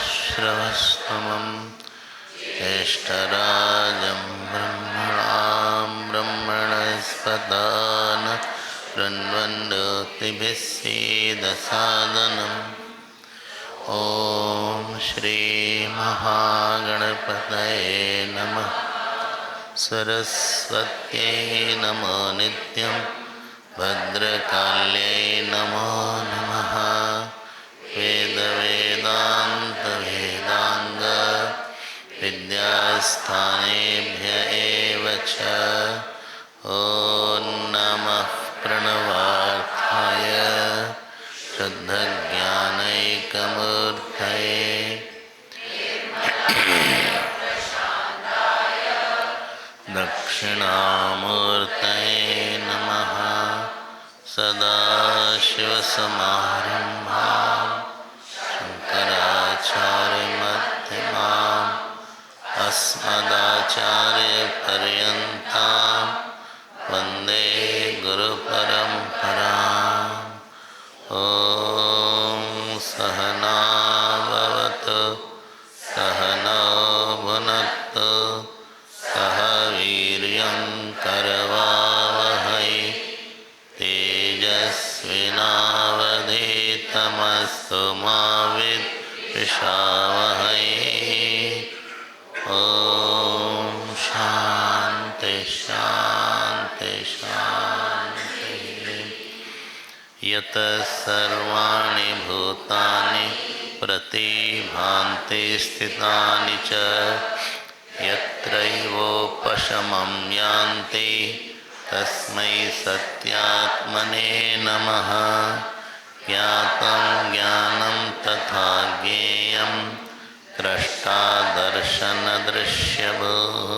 श्रवस्तमं ज्येष्ठराजं ब्रह्मणां ब्रह्मणस्पत ब्रह्मण्डोतिभिः सीदसादनम्। ॐ श्री महागणपतये नमः। सरस्वत्यै नमो नित्यं भद्रकाल्यै नमो नमः। वेदान्त विद्यास्थानेभ्य एव च। ॐ नमः प्रणवार्थाय शुद्धज्ञानैकमूर्तये दक्षिणामूर्तये नमः। सदाशिवसमारम्भां शङ्कराचार्यमध्यमाम् अस्मदाचार्यपर्यन्तां वन्दे गुरुपरम्पराम्। ॐ सहना भवतु सहनौ भुनक्तु सह वीर्यं करवावहै तेजस्विनावधीतमस्तु मा विद्विषावहै। ॐ शान्ति शान्ति शान्तिः। यतः सर्वाणि भूतानि प्रतिभान्ति स्थितानि च यत्रैवोपशमं यान्ति तस्मै सत्यात्मने नमः। ज्ञातं ज्ञानं तथा ज्ञेयं द्रष्टादर्शनदृश्यभूः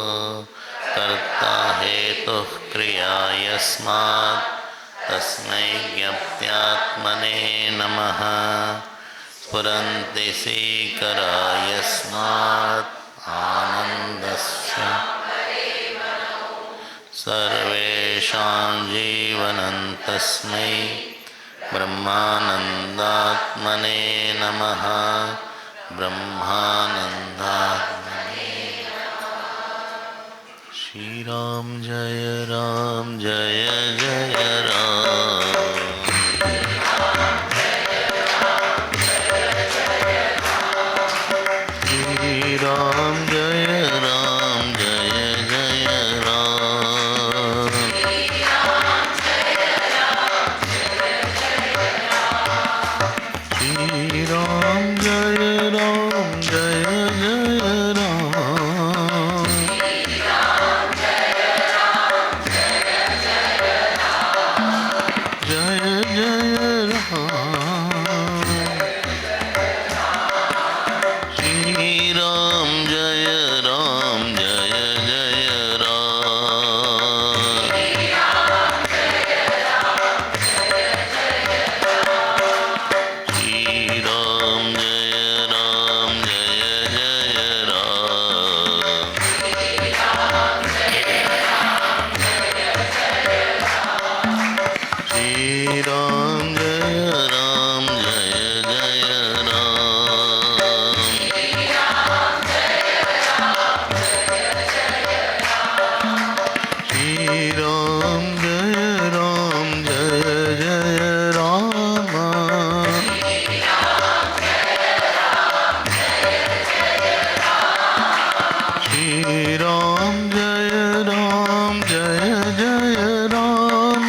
कर्ता हेतुः क्रिया यस्मात् तस्मै ज्ञप्त्यात्मने नमः। स्फुरन्ति सीकरा यस्मात् आनन्दस्य सर्वेषां जीवनं तस्मै ब्रह्मानन्दात्मने नमः। ब्रह्मानन्दात्मने श्री राम जय जय राम। श्री राम जय जय राम। श्री राम जय जय राम। जय जय राम। श्री राम जय जय राम। श्री राम जय जय राम। श्री राम जय जय राम। श्री राम जय जय राम। श्री राम जय जय राम।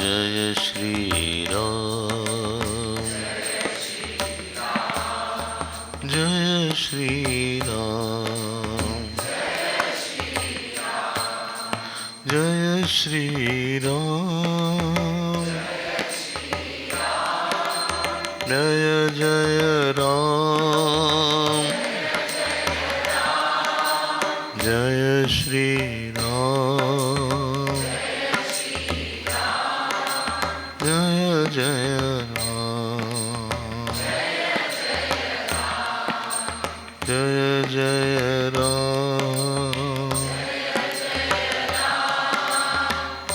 जय श्री राम जय श्री राम जय श्री राम जय जय राम जय श्री राम जय जय राम जय जय राम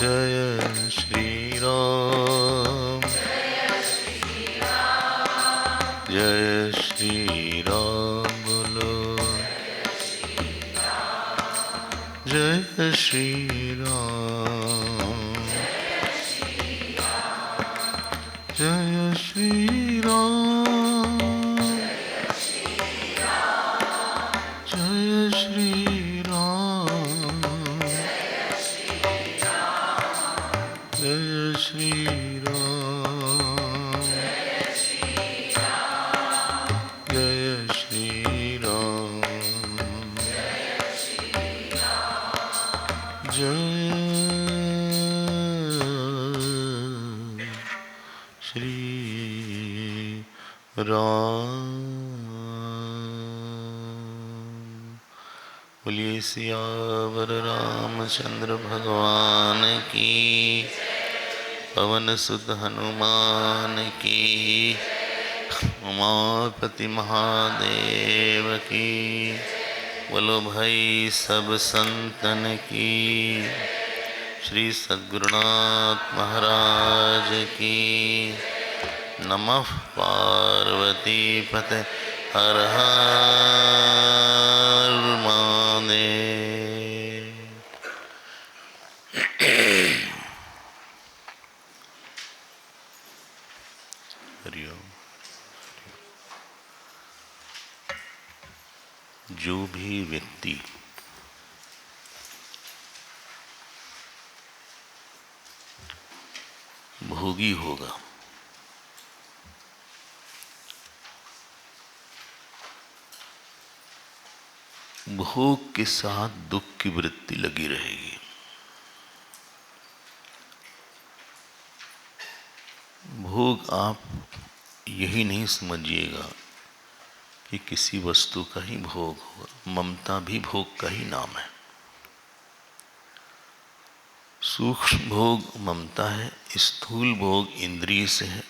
जय श्री राम जय श्री राम बोलो जय श्री राम जय श्री राम जय श्री राम जय श्री राम जय श्री राम जय श्री राम। बोलिए सियावर रामचंद्र भगवान की, पवन सुत हनुमान की, उमापति महादेव की। बोलो भाई सब संतन की। श्री सद्गुरुनाथ महाराज की। नमः पार्वती पते हर हर महादेव। हरिओम। जो भी व्यक्ति भोगी होगा, भोग के साथ दुख की वृत्ति लगी रहेगी। भोग आप यही नहीं समझिएगा कि किसी वस्तु का ही भोग हो, ममता भी भोग का ही नाम है। सूक्ष्म भोग ममता है, स्थूल भोग इंद्रिय से है,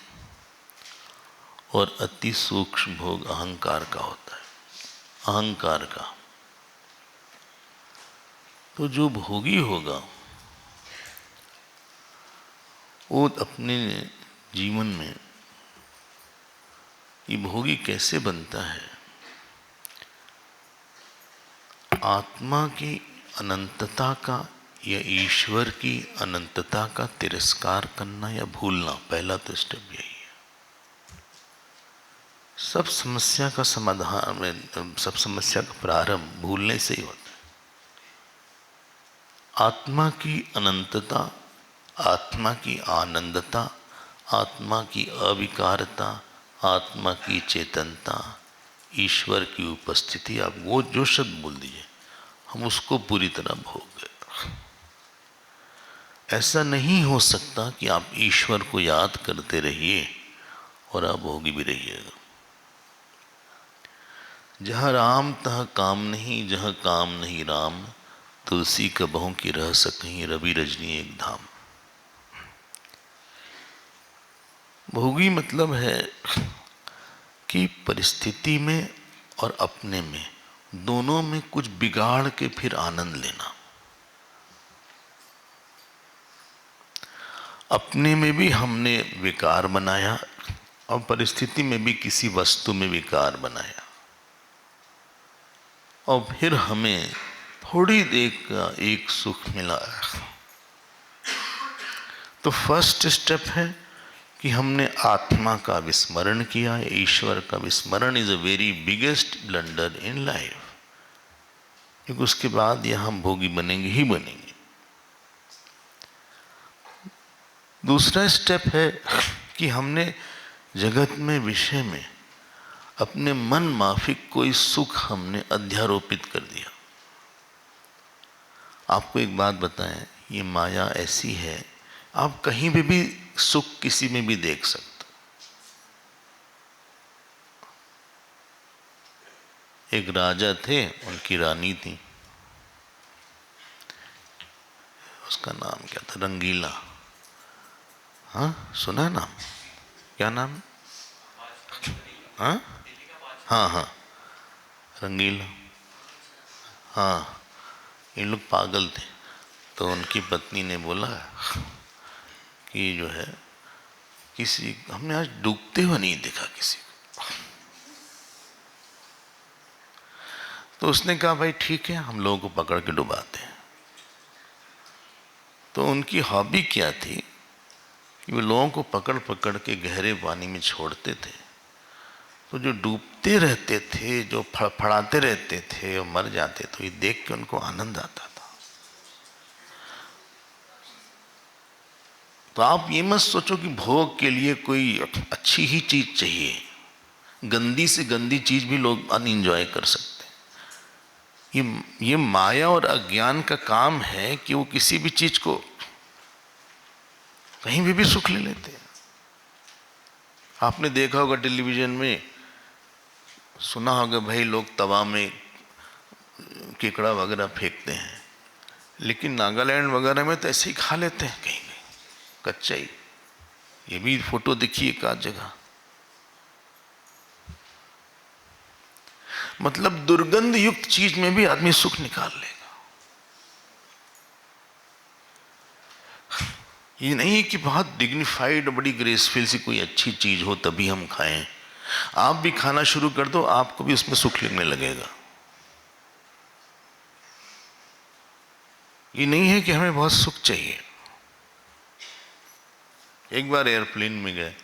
और अति सूक्ष्म भोग अहंकार का होता है, अहंकार का। तो जो भोगी होगा वो अपने जीवन में, ये भोगी कैसे बनता है? आत्मा की अनंतता का या ईश्वर की अनंतता का तिरस्कार करना या भूलना, पहला तो स्टेप यही है। सब समस्या का समाधान में, सब समस्या का प्रारंभ भूलने से ही होता है। आत्मा की अनंतता, आत्मा की आनंदता, आत्मा की अविकारता, आत्मा की चेतनता, ईश्वर की उपस्थिति, आप वो जो शब्द बोल दीजिए, हम उसको पूरी तरह भोग गए। ऐसा नहीं हो सकता कि आप ईश्वर को याद करते रहिए और आप भोगी भी रहिएगा। जहाँ राम तहाँ काम नहीं, जहाँ काम नहीं राम, तुलसी कबहों की रह सकहीं, रवि रजनी एक धाम। भोगी मतलब है कि परिस्थिति में और अपने में, दोनों में कुछ बिगाड़ के फिर आनंद लेना। अपने में भी हमने विकार बनाया और परिस्थिति में भी किसी वस्तु में विकार बनाया, और फिर हमें थोड़ी देर का एक सुख मिला। तो फर्स्ट स्टेप है कि हमने आत्मा का विस्मरण किया। ईश्वर का विस्मरण is a very biggest blunder in life, क्योंकि उसके बाद यह हम भोगी बनेंगे ही बनेंगे। दूसरा स्टेप है कि हमने जगत में, विषय में अपने मन माफिक कोई सुख हमने अध्यारोपित कर दिया। आपको एक बात बताएं, ये माया ऐसी है, आप कहीं भी सुख किसी में भी देख सकते हो। एक राजा थे, उनकी रानी थी, उसका नाम क्या था, रंगीला। हाँ, सुना है नाम? क्या नाम? हाँ हाँ हाँ, रंगीला। हाँ, ये लोग पागल थे। तो उनकी पत्नी ने बोला कि जो है, किसी हमने आज डूबते हुए नहीं देखा किसी को। तो उसने कहा भाई ठीक है, हम लोगों को पकड़ के डुबाते हैं। तो उनकी हॉबी क्या थी कि वो लोगों को पकड़ पकड़ के गहरे पानी में छोड़ते थे। तो जो डूबते रहते थे, जो फड़फड़ाते रहते थे और मर जाते, तो ये देख के उनको आनंद आता था। तो आप ये मत सोचो कि भोग के लिए कोई अच्छी ही चीज चाहिए। गंदी से गंदी चीज भी लोग अनएंजॉय कर सकते हैं। ये माया और अज्ञान का काम है कि वो किसी भी चीज को कहीं भी सुख ले लेते हैं। आपने देखा होगा टेलीविजन में, सुना होगा भाई, लोग तवा में केकड़ा वगैरह फेंकते हैं, लेकिन नागालैंड वगैरह में तो ऐसे ही खा लेते हैं कहीं कहीं कच्चा ही। ये भी फोटो देखिए एक आध जगह। मतलब दुर्गंध युक्त चीज में भी आदमी सुख निकाल लेगा। ये नहीं कि बहुत डिग्निफाइड, बड़ी ग्रेसफुल सी कोई अच्छी चीज हो तभी हम खाएं। आप भी खाना शुरू कर दो, आपको भी उसमें सुख लगने लगेगा। ये नहीं है कि हमें बहुत सुख चाहिए। एक बार एयरप्लेन में गए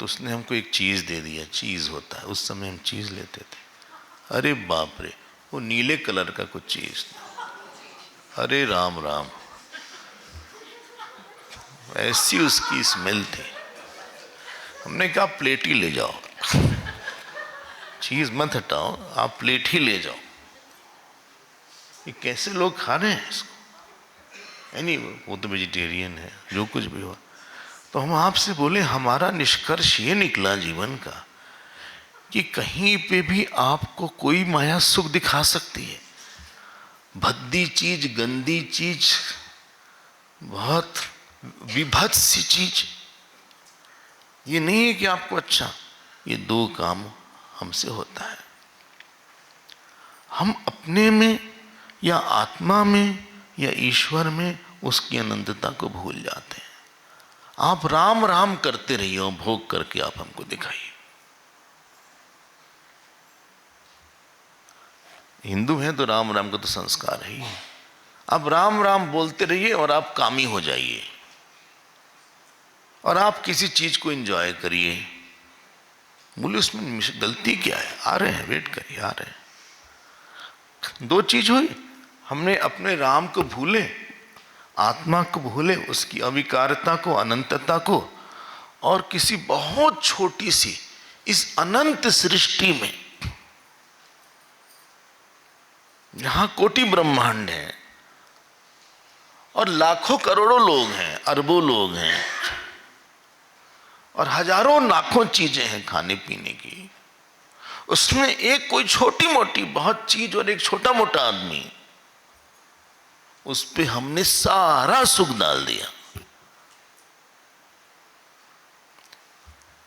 तो उसने हमको एक चीज दे दिया, चीज होता है, उस समय हम चीज लेते थे। अरे बाप रे, वो नीले कलर का कुछ चीज था। अरे राम राम, ऐसी उसकी स्मेल थी। हमने कहा प्लेट ही ले जाओ, चीज मत हटाओ, आप प्लेट ही ले जाओ। ये कैसे लोग खा रहे हैं इसको? यानी वो तो वेजिटेरियन है, जो कुछ भी हो। तो हम आपसे बोले, हमारा निष्कर्ष ये निकला जीवन का कि कहीं पे भी आपको कोई माया सुख दिखा सकती है। भद्दी चीज, गंदी चीज, बहुत विभत्स चीज, ये नहीं है कि आपको अच्छा। ये दो काम हमसे होता है, हम अपने में या आत्मा में या ईश्वर में उसकी अनंतता को भूल जाते हैं। आप राम राम करते रहिए और भोग करके आप हमको दिखाइए। हिंदू हैं तो राम राम का तो संस्कार है ही। आप राम राम बोलते रहिए और आप कामी हो जाइए और आप किसी चीज को एंजॉय करिए। बोले उसमें गलती क्या है? आ रहे हैं, वेट करिए, आ रहे हैं। दो चीज हुई, हमने अपने राम को भूले, आत्मा को भूले, उसकी अविकारता को, अनंतता को, और किसी बहुत छोटी सी इस अनंत सृष्टि में जहां कोटि ब्रह्मांड है और लाखों करोड़ों लोग हैं, अरबों लोग हैं और हजारों लाखों चीजें हैं खाने पीने की, उसमें एक कोई छोटी मोटी बहुत चीज और एक छोटा मोटा आदमी, उस पे हमने सारा सुख डाल दिया।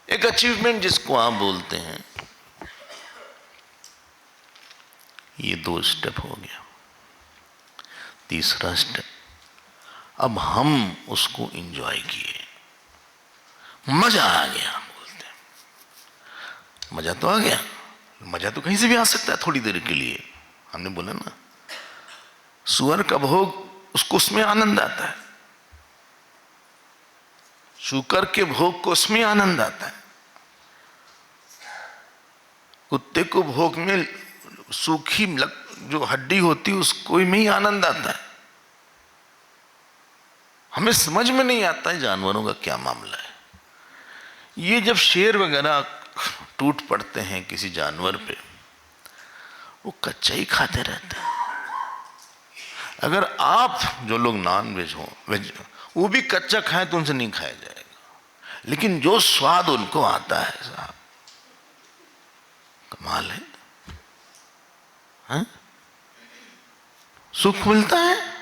एक अचीवमेंट जिसको आप बोलते हैं, ये दो स्टेप हो गया। तीसरा स्टेप, अब हम उसको एंजॉय किए, मजा आ गया। हम बोलते हैं मजा तो आ गया, मजा तो कहीं से भी आ सकता है थोड़ी देर के लिए। हमने बोला ना, सुअर का भोग, उसको उसमें आनंद आता है, शुकर के भोग को उसमें आनंद आता है, कुत्ते को भोग में सूखी जो हड्डी होती है उसको में ही आनंद आता है। हमें समझ में नहीं आता है जानवरों का क्या मामला है। ये जब शेर वगैरह टूट पड़ते हैं किसी जानवर पे, वो कच्चा ही खाते रहते हैं। अगर आप जो लोग नॉन वेज हो, वेज वो भी कच्चा खाएं तो उनसे नहीं खाया जाएगा, लेकिन जो स्वाद उनको आता है साहब, कमाल है, हाँ? सुख मिलता है।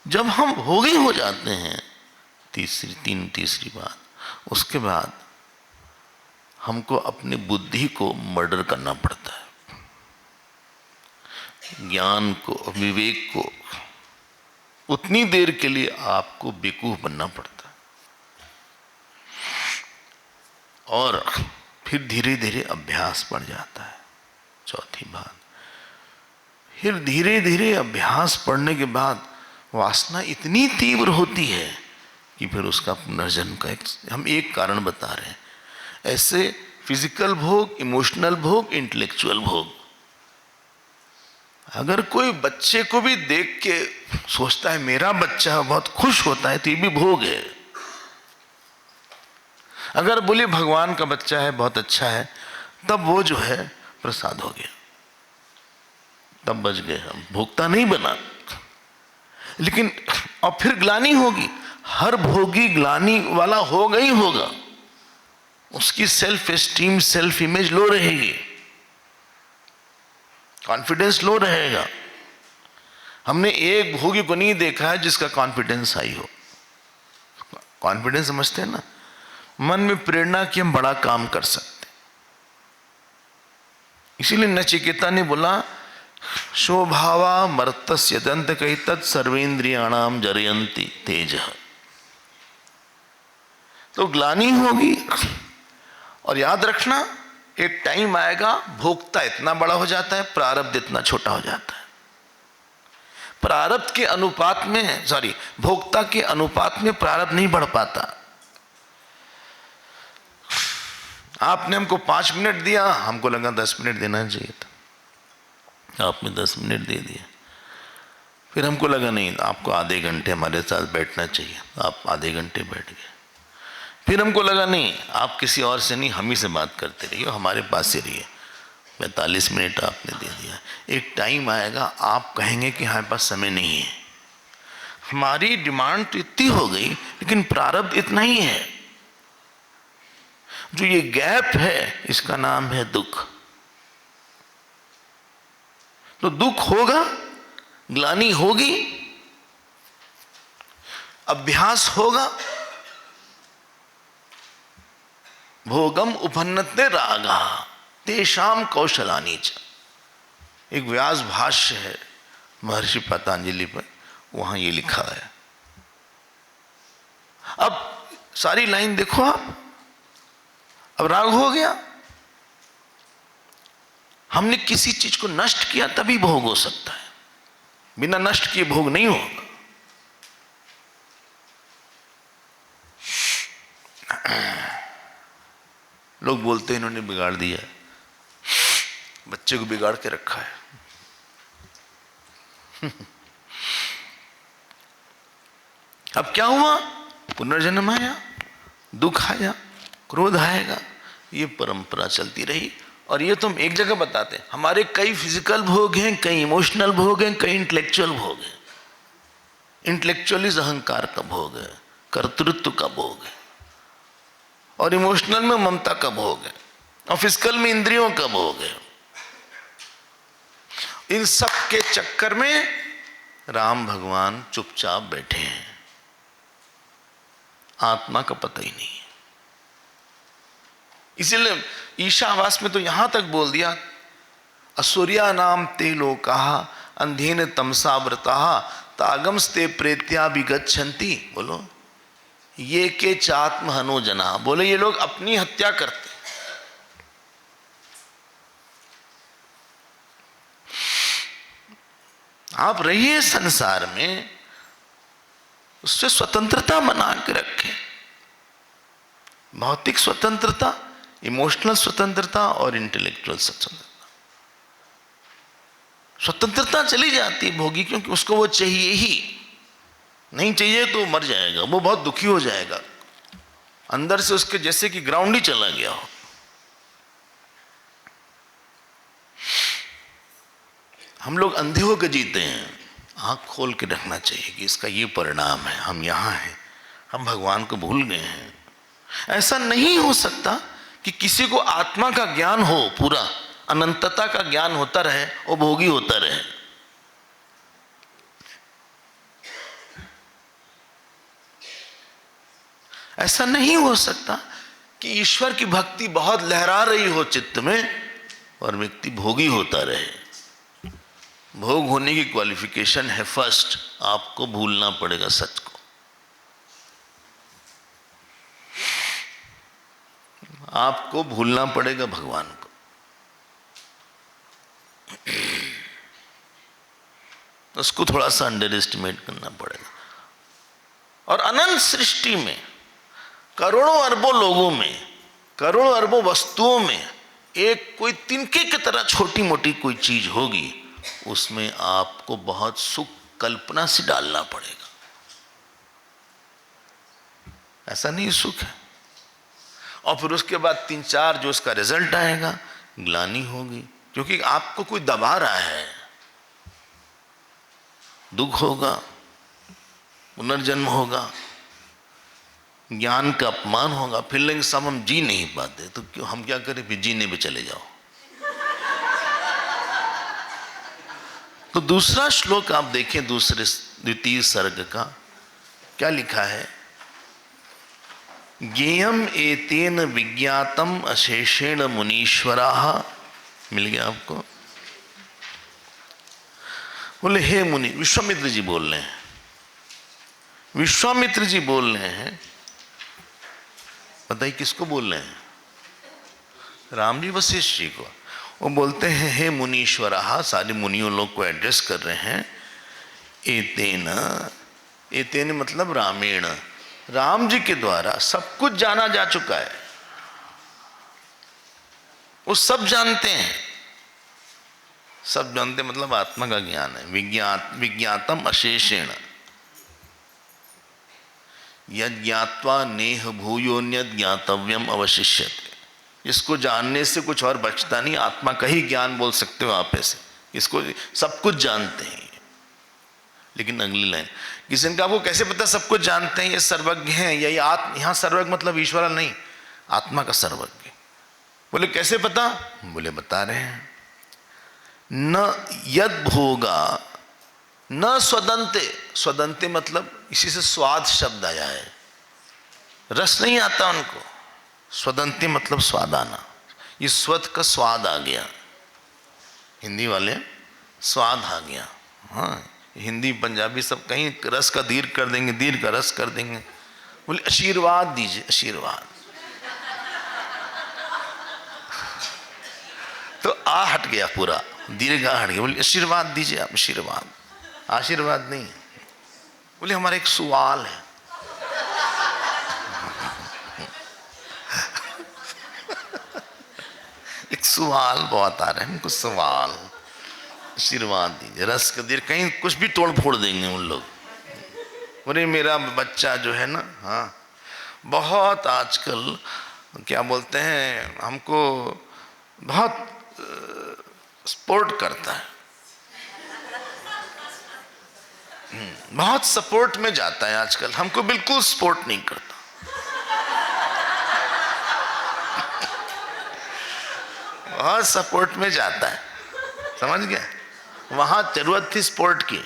जब हम भोगी हो जाते हैं तीसरी बात, उसके बाद हमको अपनी बुद्धि को मर्डर करना पड़ता है, ज्ञान को, विवेक को। उतनी देर के लिए आपको बेवकूफ बनना पड़ता है, और फिर धीरे धीरे अभ्यास बढ़ जाता है। चौथी बात, फिर धीरे धीरे अभ्यास बढ़ने के बाद वासना इतनी तीव्र होती है कि फिर उसका पुनर्जन्म का हम एक कारण बता रहे हैं। ऐसे फिजिकल भोग, इमोशनल भोग, इंटेलेक्चुअल भोग। अगर कोई बच्चे को भी देख के सोचता है मेरा बच्चा, बहुत खुश होता है, तो ये भी भोग है। अगर बोले भगवान का बच्चा है, बहुत अच्छा है, तब वो जो है प्रसाद हो गया, तब बच गए हम, भोक्ता नहीं बना। लेकिन और फिर ग्लानि होगी, हर भोगी ग्लानि वाला होगा ही होगा। उसकी सेल्फ एस्टीम, सेल्फ इमेज लो रहेगी, कॉन्फिडेंस लो रहेगा। हमने एक भोगी को नहीं देखा है जिसका कॉन्फिडेंस हाई हो। कॉन्फिडेंस समझते हैं ना, मन में प्रेरणा कि हम बड़ा काम कर सकते। इसीलिए नचिकेता ने बोला शोभावा मर्तस्य दंत कही तत् सर्वेंद्रियाणाम जरयंती तेज। तो ग्लानि होगी, और याद रखना एक टाइम आएगा भोक्ता इतना बड़ा हो जाता है, प्रारब्ध इतना छोटा हो जाता है। प्रारब्ध के अनुपात में, भोक्ता के अनुपात में प्रारब्ध नहीं बढ़ पाता। आपने हमको 5 मिनट दिया, हमको लगा 10 मिनट देना चाहिए था, आपने 10 मिनट दे दिए। फिर हमको लगा नहीं, आपको आधे घंटे हमारे साथ बैठना चाहिए, आप आधे घंटे बैठ गए। फिर हमको लगा नहीं, आप किसी और से नहीं, हम ही से बात करते रहिए, हमारे पास ही रहिए, 45 मिनट आपने दे दिया। एक टाइम आएगा आप कहेंगे कि हमारे पास समय नहीं है। हमारी डिमांड तो इतनी हो गई, लेकिन प्रारब्ध इतना ही है। जो ये गैप है, इसका नाम है दुख। तो दुख होगा, ग्लानि होगी, अभ्यास होगा, भोगम उपन्नते रागा तेषाम कौशलानि च। एक व्यास भाष्य है महर्षि पतंजलि पर, वहां ये लिखा है। अब सारी लाइन देखो आप, अब राग हो गया। हमने किसी चीज को नष्ट किया तभी भोग हो सकता है, बिना नष्ट किए भोग नहीं होगा। लोग बोलते हैं इन्होंने बिगाड़ दिया, बच्चे को बिगाड़ के रखा है। अब क्या हुआ, पुनर्जन्म आया, दुख आया, क्रोध आएगा, ये परंपरा चलती रही। और ये तो हम एक जगह बताते हैं, हमारे कई फिजिकल भोग हैं, कई इमोशनल भोग हैं, कई इंटेलेक्चुअल भोग हैं। इंटेलेक्चुअलिज अहंकार का भोग है, कर्तृत्व का भोग है, और इमोशनल में ममता का भोग है, और फिजिकल में इंद्रियों का भोग है। इन सब के चक्कर में राम भगवान चुपचाप बैठे हैं, आत्मा का पता ही नहीं है। इसीलिए ईशावास में तो यहां तक बोल दिया, असुर्या नाम ते लोकाः अंधेन तमसावृताः तागमस्ते प्रेत्या विगच्छन्ति। बोलो ये के चात्म हनो जना, बोले ये लोग अपनी हत्या करते। आप रहिए संसार में, उससे स्वतंत्रता बना के रखें, भौतिक स्वतंत्रता, इमोशनल स्वतंत्रता और इंटेलेक्चुअल स्वतंत्रता। स्वतंत्रता चली जाती है भोगी, क्योंकि उसको वो चाहिए ही नहीं, चाहिए तो मर जाएगा, वो बहुत दुखी हो जाएगा, अंदर से उसके जैसे कि ग्राउंड ही चला गया हो। हम लोग अंधे होकर जीते हैं। आंख खोल के रखना चाहिए कि इसका ये परिणाम है, हम यहां हैं, हम भगवान को भूल गए हैं। ऐसा नहीं हो सकता कि किसी को आत्मा का ज्ञान हो, पूरा अनंतता का ज्ञान होता रहे और भोगी होता रहे। ऐसा नहीं हो सकता कि ईश्वर की भक्ति बहुत लहरा रही हो चित्त में और व्यक्ति भोगी होता रहे। भोग होने की क्वालिफिकेशन है, फर्स्ट आपको भूलना पड़ेगा सच को, आपको भूलना पड़ेगा भगवान को। उसको थोड़ा सा अंडर एस्टिमेट करना पड़ेगा। और अनंत सृष्टि में करोड़ों अरबों लोगों में, करोड़ों अरबों वस्तुओं में एक कोई तिनके की तरह छोटी मोटी कोई चीज होगी, उसमें आपको बहुत सुख कल्पना से डालना पड़ेगा। ऐसा नहीं सुख है। और फिर उसके बाद 3-4 जो उसका रिजल्ट आएगा, ग्लानि होगी, क्योंकि आपको कोई दबा रहा है। दुख होगा, पुनर्जन्म होगा, ज्ञान का अपमान होगा, फिर लेकिन सब हम जी नहीं पाते तो क्यों, हम क्या करें, फिर जीने पे चले जाओ। तो दूसरा श्लोक आप देखें, द्वितीय सर्ग का क्या लिखा है, ज्ञेयम एतेन विज्ञातम अशेषेण मुनीश्वराः। मिल गया आपको? बोले हे मुनि, विश्वामित्र जी बोल रहे हैं, विश्वामित्र जी बोल रहे हैं। बताइए किसको बोल रहे हैं? राम जी वशिष्ठ जी को। वो बोलते हैं हे मुनीश्वराः, सारे मुनियों लोग को एड्रेस कर रहे हैं। एतेन, एतेन मतलब रामेण, राम जी के द्वारा सब कुछ जाना जा चुका है, वो सब जानते हैं। सब जानते मतलब आत्मा का ज्ञान है। विज्ञातम अशेषेण यद ज्ञात्वा नेह भूयोन्यद ज्ञातव्यम अवशिष्यते। इसको जानने से कुछ और बचता नहीं, आत्मा का ही ज्ञान बोल सकते हो आप ऐसे। इसको सब कुछ जानते हैं। लेकिन अगली लाइन, किसी ने कहा आपको कैसे पता सब कुछ जानते हैं, ये सर्वज्ञ हैं, यही आत्मा। यहां सर्वज्ञ मतलब ईश्वर नहीं, आत्मा का सर्वज्ञ। बोले कैसे पता? बोले बता रहे हैं, न यद भोगा न स्वदंते। स्वदंते मतलब इसी से स्वाद शब्द आया है, रस नहीं आता उनको। स्वदंते मतलब स्वाद आना, ये स्वद का स्वाद आ गया। हिंदी वाले स्वाद आ गया। हाँ, हिंदी पंजाबी सब कहीं रस का दीर्घ कर देंगे, दीर्घ का रस कर देंगे। बोले आशीर्वाद दीजिए, आशीर्वाद। तो आ हट गया, पूरा दीर्घ आ हट गया। बोले आशीर्वाद दीजिए आप, आशीर्वाद। आशीर्वाद नहीं, बोले हमारा एक सवाल है। एक सवाल बहुत आ रहे हैं हमको, सवाल। आशीर्वाद दीजिए, रस का दीर्घ, कहीं कुछ भी तोड़ फोड़ देंगे उन लोग। बोले मेरा बच्चा जो है ना, हाँ बहुत आजकल क्या बोलते हैं, हमको बहुत सपोर्ट करता है, बहुत सपोर्ट में जाता है आजकल, हमको बिल्कुल सपोर्ट नहीं करता। बहुत सपोर्ट में जाता है, समझ गया? वहां जरूरत थी सपोर्ट की,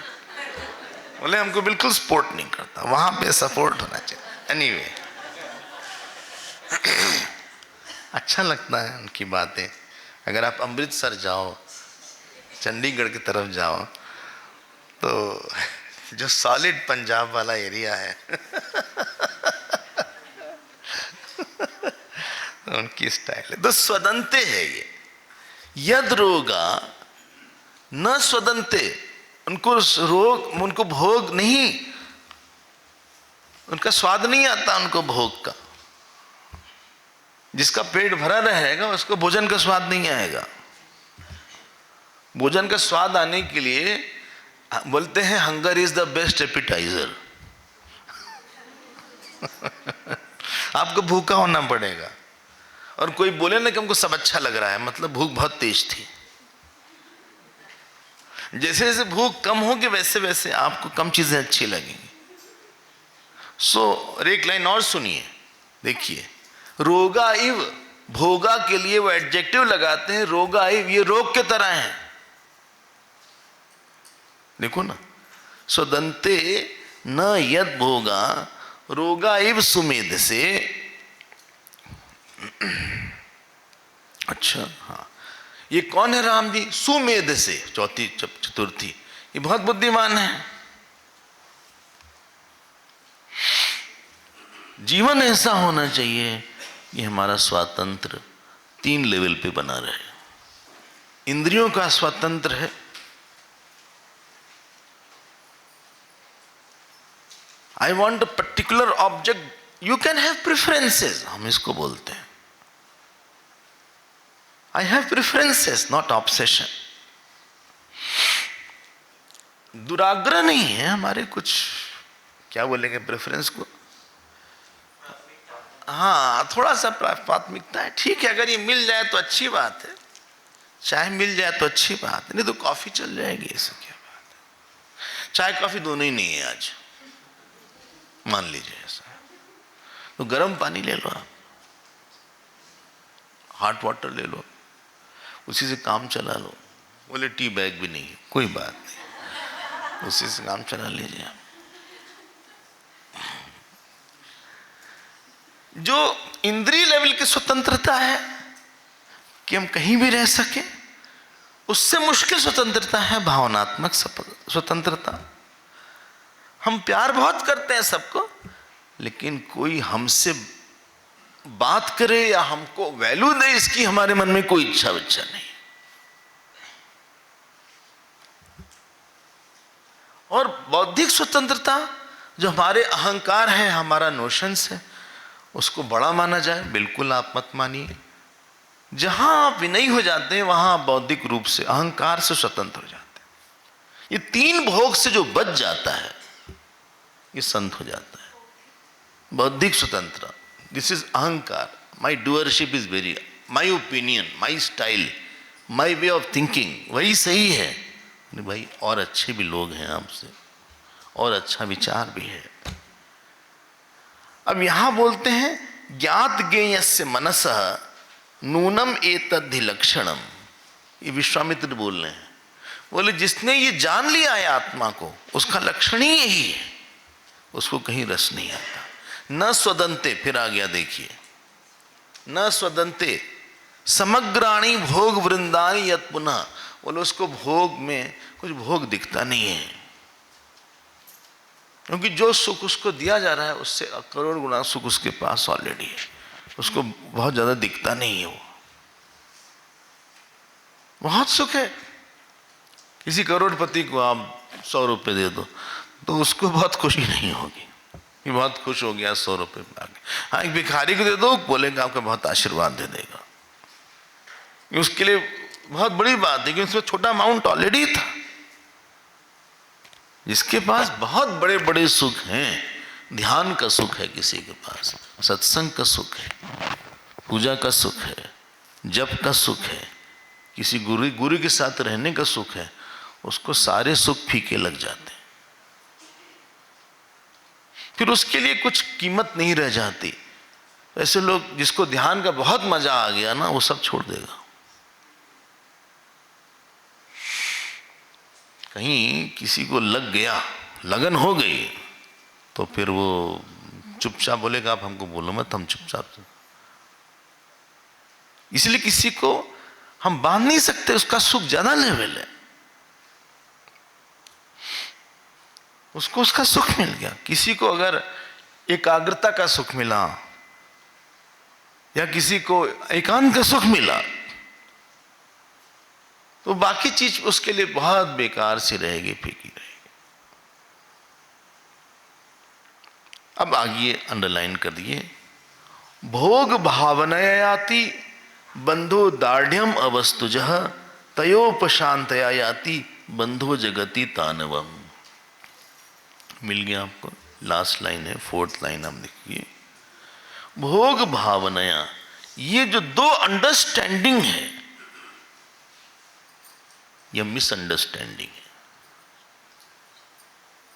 बोले हमको बिल्कुल सपोर्ट नहीं करता, वहां पे सपोर्ट होना चाहिए। एनीवे, अच्छा लगता है उनकी बातें। अगर आप अमृतसर जाओ, चंडीगढ़ की तरफ जाओ, तो जो सॉलिड पंजाब वाला एरिया है उनकी स्टाइल है। तो स्वदंते है ये। यद रोगा न स्वदंते, उनको रोग, उनको भोग नहीं, उनका स्वाद नहीं आता उनको भोग का। जिसका पेट भरा रहेगा उसको भोजन का स्वाद नहीं आएगा। भोजन का स्वाद आने के लिए बोलते हैं hunger is the best appetiser. आपको भूखा होना पड़ेगा, और कोई बोले ना कि हमको सब अच्छा लग रहा है, मतलब भूख बहुत तेज थी। जैसे जैसे भूख कम होगी वैसे वैसे आपको कम चीजें अच्छी लगेंगी। सो एक लाइन और सुनिए, देखिए, रोगा इव, भोगा के लिए वो एडजेक्टिव लगाते हैं, रोगा इव, ये रोग के तरह है। देखो ना, स्वदंते न यद भोगा रोगा इव सुमेध से। अच्छा हाँ, ये कौन है राम जी? सुमेध से, चौथी चतुर्थी, ये बहुत बुद्धिमान है। जीवन ऐसा होना चाहिए कि हमारा स्वातंत्र 3 लेवल पे बना रहे। इंद्रियों का स्वातंत्र है, I want a particular object, you can have preferences, हम इसको बोलते हैं। I have preferences, not obsession. दुराग्रह नहीं है हमारे कुछ, क्या बोलेंगे प्रेफरेंस को, हाँ थोड़ा सा प्राथमिकता है। ठीक है, अगर ये मिल जाए तो अच्छी बात है, चाय मिल जाए तो अच्छी बात है, नहीं तो कॉफी चल जाएगी, ऐसा क्या बात है। चाय कॉफी दोनों ही नहीं है आज, मान लीजिए ऐसा, तो गर्म पानी ले लो आप, हॉट वाटर ले लो, उसी से काम चला लो। बोले टी बैग भी नहीं है, कोई बात नहीं, उसी से काम चला लीजिए आप। जो इंद्रिय लेवल की स्वतंत्रता है कि हम कहीं भी रह सके, उससे मुश्किल स्वतंत्रता है भावनात्मक स्वतंत्रता। हम प्यार बहुत करते हैं सबको, लेकिन कोई हमसे बात करे या हमको वैल्यू दे, इसकी हमारे मन में कोई इच्छा नहीं। और बौद्धिक स्वतंत्रता, जो हमारे अहंकार है, हमारा नोशंस है, उसको बड़ा माना जाए, बिल्कुल आप मत मानिए। जहां आप विनयी हो जाते हैं वहां आप बौद्धिक रूप से, अहंकार से स्वतंत्र हो जाते हैं। ये 3 भोग से जो बच जाता है ये संत हो जाता है। बौद्धिक स्वतंत्र, दिस इज अहंकार, my doership is very, my opinion, my style, my way of thinking, वही सही है। नहीं भाई, और अच्छे भी लोग हैं आपसे, और अच्छा विचार भी है। अब यहां बोलते हैं ज्ञात ज्ञेयस्य मनसः नूनम एतद्धि लक्षणम। ये विश्वामित्र बोल रहे हैं, बोले जिसने ये जान लिया है आत्मा को, उसका लक्षण ही यही है, उसको कहीं रस नहीं आता। न स्वदंते, फिर आ गया देखिए, न स्वदंते समग्राणी भोग वृंदानी यत पुनः, बोले उसको भोग में कुछ भोग दिखता नहीं है, क्योंकि जो सुख उसको दिया जा रहा है उससे करोड़ गुना सुख उसके पास ऑलरेडी है, उसको बहुत ज्यादा दिखता नहीं है। वो बहुत सुख है। किसी करोड़पति को आप 100 रुपये दे दो तो उसको बहुत खुशी नहीं होगी, ये बहुत खुश हो गया 100 रुपये में आगे। हाँ, एक भिखारी को दे दो, बोलेगा आपका बहुत आशीर्वाद दे देगा, उसके लिए बहुत बड़ी बात है, क्योंकि उसमें छोटा अमाउंट ऑलरेडी था। जिसके पास बहुत बड़े बड़े सुख हैं, ध्यान का सुख है, किसी के पास सत्संग का सुख है, पूजा का सुख है, जप का सुख है, किसी गुरु के साथ रहने का सुख है, उसको सारे सुख फीके लग जाते हैं, फिर उसके लिए कुछ कीमत नहीं रह जाती। ऐसे लोग जिसको ध्यान का बहुत मजा आ गया ना, वो सब छोड़ देगा। कहीं किसी को लग गया, लगन हो गई, तो फिर वो चुपचाप बोलेगा आप हमको बोलो मत, हम चुपचाप। इसलिए किसी को हम बांध नहीं सकते, उसका सुख ज्यादा लेवल है, उसको उसका सुख मिल गया। किसी को अगर एकाग्रता का सुख मिला या किसी को एकांत का सुख मिला, तो बाकी चीज उसके लिए बहुत बेकार सी रहेगी, फीकी रहेगी। अब आगे अंडरलाइन कर दिए, भोग भावनयाति बंधो दाढ़्यम अवस्तुजः तयोपशांतया याति बंधो जगति तानवम। मिल गया आपको? लास्ट लाइन है, 4th लाइन आप देखिए। भोग भावनया, ये जो दो अंडरस्टैंडिंग है, यह मिसअंडरस्टैंडिंग है।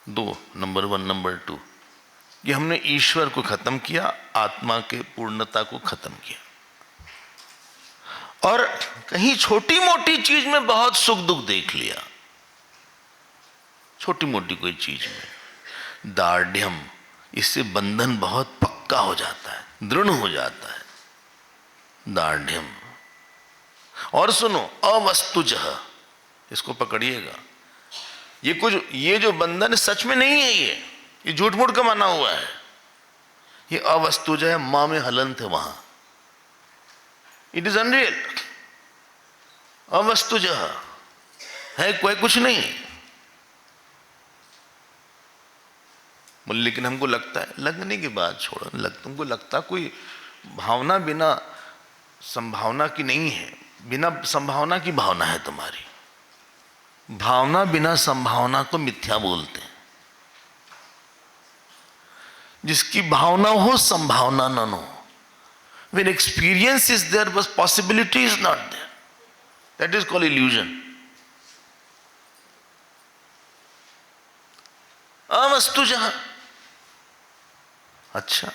दो, नंबर 1, नंबर 2, कि हमने ईश्वर को खत्म किया, आत्मा के पूर्णता को खत्म किया, और कहीं छोटी मोटी चीज में बहुत सुख दुख देख लिया। छोटी मोटी कोई चीज में दार्ढ्यम, इससे बंधन बहुत पक्का हो जाता है, दृढ़ हो जाता है, दार्ढ्यम। और सुनो, अवस्तुजः, इसको पकड़िएगा। ये जो बंधन सच में नहीं है, ये झूठ मूठ का माना हुआ है। ये अवस्तुजः है, मां में हलंत है वहां, इट इज अनरियल। अवस्तुजः है, कोई कुछ नहीं। लेकिन हमको लगता है, लगने की बात छोड़ो, तुमको लगता कोई भावना बिना संभावना की नहीं है, बिना संभावना की भावना है तुम्हारी। भावना बिना संभावना को मिथ्या बोलते हैं। जिसकी भावना हो, संभावना न हो। When experience is there but possibility is not there, that is called illusion. अवस्तुजः। अच्छा,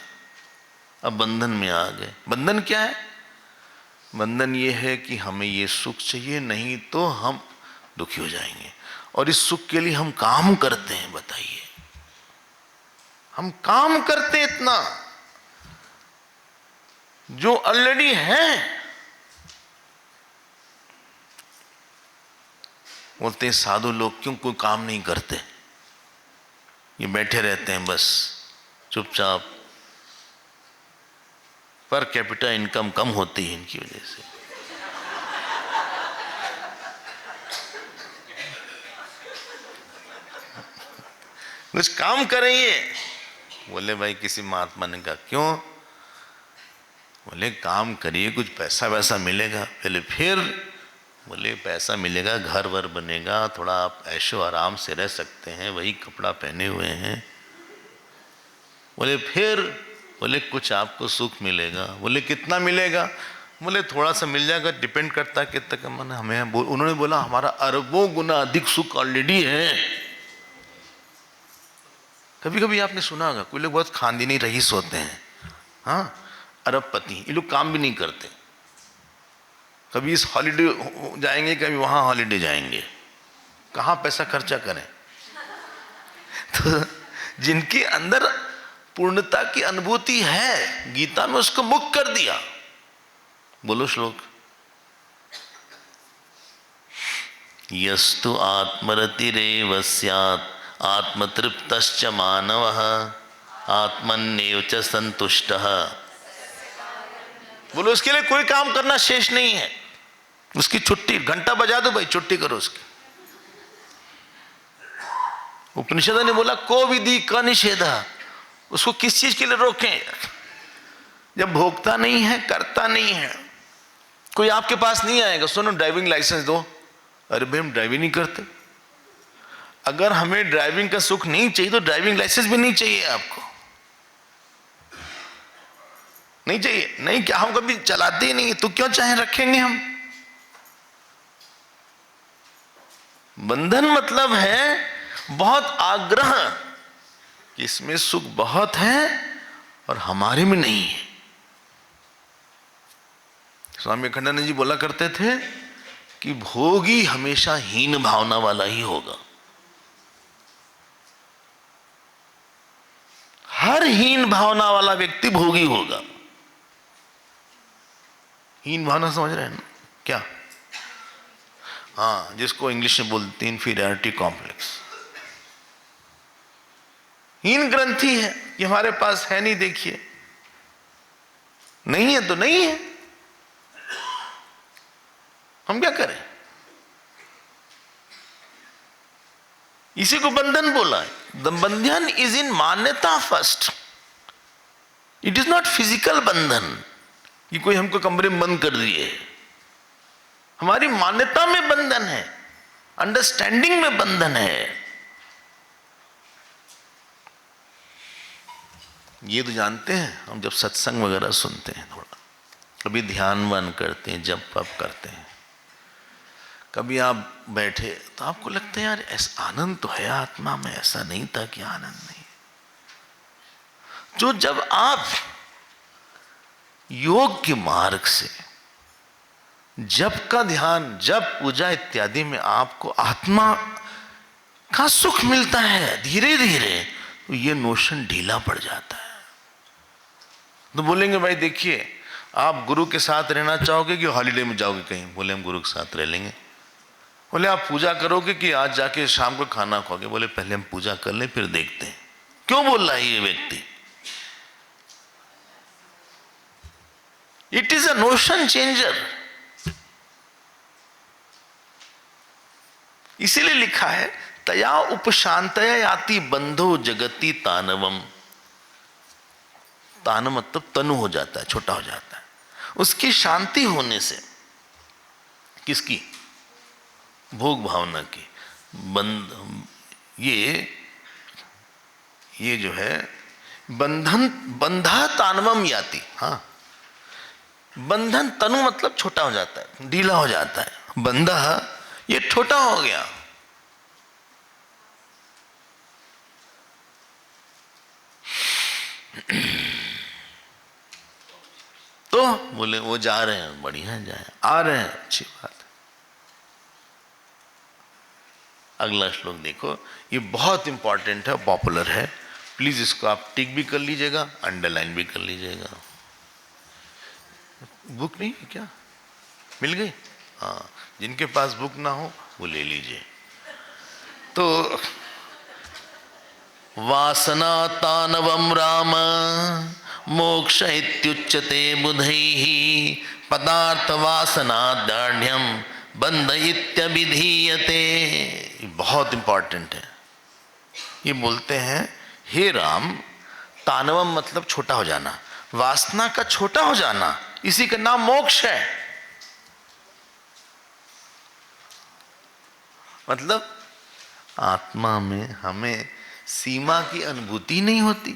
अब बंधन में आ गए। बंधन क्या है? बंधन ये है कि हमें ये सुख चाहिए, नहीं तो हम दुखी हो जाएंगे, और इस सुख के लिए हम काम करते हैं। बताइए, हम काम करते हैं इतना जो ऑलरेडी है। बोलते हैं साधु लोग क्यों कोई काम नहीं करते, ये बैठे रहते हैं बस चुपचाप। पर कैपिटा इनकम कम होती है इनकी वजह से। कुछ काम करेंगे। बोले भाई किसी महात्मा ने कहा क्यों? बोले काम करिए, कुछ पैसा वैसा मिलेगा। पहले फिर बोले पैसा मिलेगा, घर वर बनेगा, थोड़ा आप ऐशो आराम से रह सकते हैं, वही कपड़ा पहने हुए हैं। बोले फिर, बोले कुछ आपको सुख मिलेगा। बोले कितना मिलेगा? बोले थोड़ा सा मिल जाएगा, डिपेंड करता है कितना कमाना हमें। उन्होंने बोला हमारा अरबों गुना अधिक सुख ऑलरेडी है। कभी कभी आपने सुना होगा कोई लोग बहुत खानदानी रईस होते हैं, हाँ, अरबपति, ये लोग काम भी नहीं करते, कभी इस हॉलिडे जाएंगे, कभी वहाँ हॉलिडे जाएंगे, कहाँ पैसा खर्चा करें। तो जिनके अंदर पूर्णता की अनुभूति है, गीता में उसको मुक्त कर दिया। बोलो श्लोक। यस्तु आत्मरतिरेव स्यात् आत्मतृप्तश्च मानवः आत्मन्येव च संतुष्टः। बोलो उसके लिए कोई काम करना शेष नहीं है। उसकी छुट्टी, घंटा बजा दो भाई, छुट्टी करो उसकी। उपनिषद ने बोला को विधि का निषेध, उसको किस चीज के लिए रोकें? जब भोगता नहीं है, करता नहीं है। कोई आपके पास नहीं आएगा, सुनो ड्राइविंग लाइसेंस दो, अरे भाई हम ड्राइविंग नहीं करते। अगर हमें ड्राइविंग का सुख नहीं चाहिए तो ड्राइविंग लाइसेंस भी नहीं चाहिए आपको, नहीं चाहिए। नहीं, क्या हम कभी चलाते ही नहीं, तो क्यों चाहे रखेंगे हम? बंधन मतलब है बहुत आग्रह कि इसमें सुख बहुत है और हमारे में नहीं है। स्वामी विवेकानंद जी बोला करते थे कि भोगी हमेशा हीन भावना वाला ही होगा। हर हीन भावना वाला व्यक्ति भोगी होगा। हीन भावना समझ रहे हैं ना क्या? हाँ, जिसको इंग्लिश में बोलते हैं इंफीरियरिटी कॉम्प्लेक्स। हीन ग्रंथि है कि हमारे पास है नहीं, देखिए नहीं है तो नहीं है, हम क्या करें? इसी को बंधन बोला है। द बंधन इज इन मान्यता first, it is not physical बंधन कि कोई हमको कमरे में बंद कर दिए। हमारी मान्यता में बंधन है, अंडरस्टैंडिंग में बंधन है। ये तो जानते हैं हम, जब सत्संग वगैरह सुनते हैं, थोड़ा कभी ध्यान वान करते हैं, जप वप करते हैं, कभी आप बैठे तो आपको लगता है यार ऐसा आनंद तो है आत्मा में, ऐसा नहीं था कि आनंद नहीं। जो जब आप योग के मार्ग से जप का ध्यान, जप पूजा इत्यादि में आपको आत्मा का सुख मिलता है धीरे धीरे, तो ये नोशन ढीला पड़ जाता है। तो बोलेंगे भाई देखिए, आप गुरु के साथ रहना चाहोगे कि हॉलीडे में जाओगे कहीं? बोले हम गुरु के साथ रह लेंगे। बोले आप पूजा करोगे कि आज जाके शाम को खाना खाओगे? बोले पहले हम पूजा कर लें फिर देखते हैं। क्यों बोल रहा है ये व्यक्ति? It is a notion changer. इसीलिए लिखा है तया उपशांतया याति बंधो जगति तानवम। तान मतलब तनु हो जाता है, छोटा हो जाता है। उसकी शांति होने से, किसकी? भोग भावना की। ये जो है बंधन, बंधा तानवम याति। हाँ, बंधन तनु मतलब छोटा हो जाता है, ढीला हो जाता है। बंधा ये छोटा हो गया। तो बोले वो जा रहे हैं, बढ़िया जाए, आ रहे हैं, अच्छी बात है। अगला श्लोक देखो, ये बहुत इंपॉर्टेंट है, पॉपुलर है, प्लीज इसको आप टिक भी कर लीजिएगा, अंडरलाइन भी कर लीजिएगा। बुक नहीं है क्या? मिल गई? हाँ, जिनके पास बुक ना हो वो ले लीजिए। तो वासना तानवम राम मोक्ष इत्युच्यते बुधैः पदार्थ वासना दाढ़्यम बंध इत्यभिधीयते। बहुत इंपॉर्टेंट है। ये बोलते हैं हे राम, तानवम मतलब छोटा हो जाना, वासना का छोटा हो जाना, इसी का नाम मोक्ष है। मतलब आत्मा में हमें सीमा की अनुभूति नहीं होती,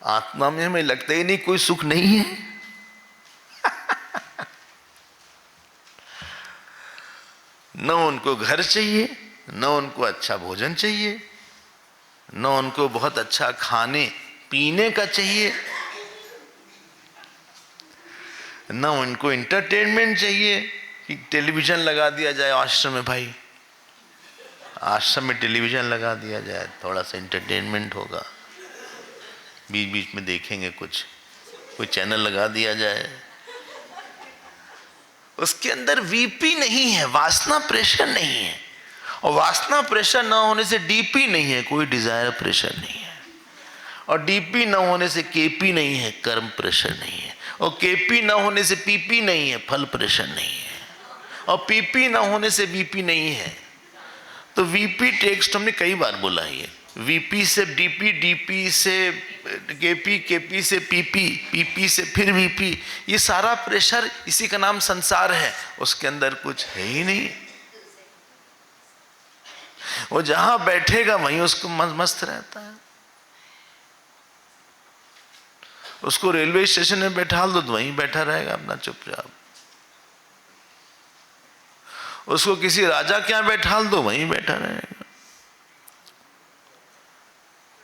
आत्मा में हमें लगता ही नहीं कोई सुख नहीं है। न उनको घर चाहिए, न उनको अच्छा भोजन चाहिए, न उनको बहुत अच्छा खाने पीने का चाहिए, न उनको एंटरटेनमेंट चाहिए कि टेलीविजन लगा दिया जाए आश्रम में। भाई आश्रम में टेलीविजन लगा दिया जाए, थोड़ा सा एंटरटेनमेंट होगा, बीच बीच में देखेंगे कुछ, कोई चैनल लगा दिया जाए। उसके अंदर वीपी नहीं है, वासना प्रेशर नहीं है, और वासना प्रेशर ना होने से डीपी नहीं है, कोई डिजायर प्रेशर नहीं है, और डीपी ना होने से केपी नहीं है, कर्म प्रेशर नहीं है, और केपी ना होने से पीपी नहीं है, फल प्रेशर नहीं है, और पीपी ना होने से वीपी नहीं है। तो वीपी टेक्स्ट हमने कई बार बोला है, वीपी से डीपी, डीपी से केपी, केपी से पीपी, पीपी से फिर वीपी, ये सारा प्रेशर, इसी का नाम संसार है। उसके अंदर कुछ है ही नहीं। वो जहां बैठेगा वहीं उसको मस्त रहता है। उसको रेलवे स्टेशन में बैठा दो तो वहीं बैठा रहेगा अपना चुपचाप। उसको किसी राजा के यहां बैठा दो वहीं बैठा रहेगा।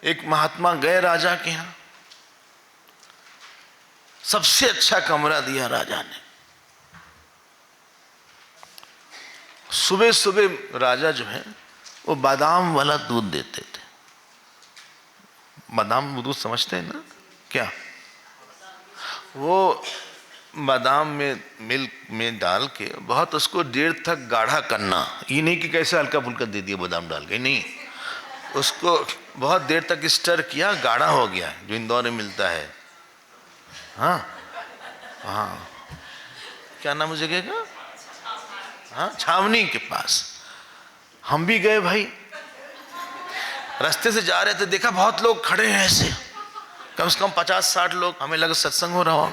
एक महात्मा गए राजा के यहां, सबसे अच्छा कमरा दिया राजा ने। सुबह सुबह राजा जो है वो बादाम वाला दूध देते थे। बादाम दूध समझते हैं ना क्या? वो बादाम में मिल्क में डाल के बहुत उसको देर तक गाढ़ा करना, ये नहीं कि कैसे हल्का फुल्का दे दिया बादाम डाल के, नहीं, उसको बहुत देर तक स्टर किया, गाढ़ा हो गया, जो इंदौर में मिलता है। हाँ हाँ, क्या नाम उस जगह का? हाँ, छावनी के पास। हम भी गए भाई, रास्ते से जा रहे थे, देखा बहुत लोग खड़े हैं ऐसे, कम से कम 50-60 लोग। हमें लगा सत्संग हो रहा हो,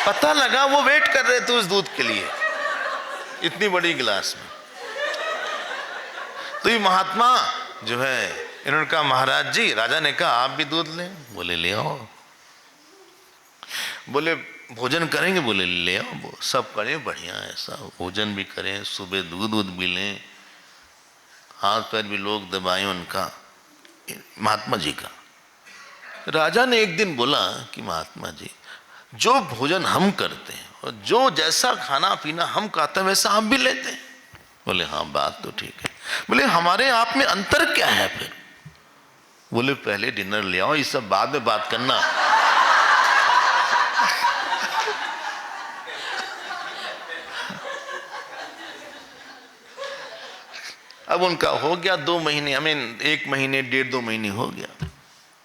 पता लगा वो वेट कर रहे थे उस दूध के लिए, इतनी बड़ी गिलास में। तो ये महात्मा जो है, इन्होंने कहा महाराज जी, राजा ने कहा आप भी दूध लें। बोले ले आओ। बोले भोजन करेंगे? बोले ले आओ। वो सब करें, बढ़िया ऐसा भोजन भी करें, सुबह दूध भी लें, हाथ पैर भी लोग दबाएं उनका, महात्मा जी का। राजा ने एक दिन बोला कि महात्मा जी, जो भोजन हम करते हैं और जो जैसा खाना पीना हम खाते हैं वैसा आप भी लेते हैं। बोले हाँ बात तो ठीक है। बोले हमारे आप में अंतर क्या है फिर? बोले पहले डिनर ले आओ, ये सब बाद में बात करना। अब उनका हो गया 2 महीने, हमें 1 महीने 1.5-2 महीने हो गया।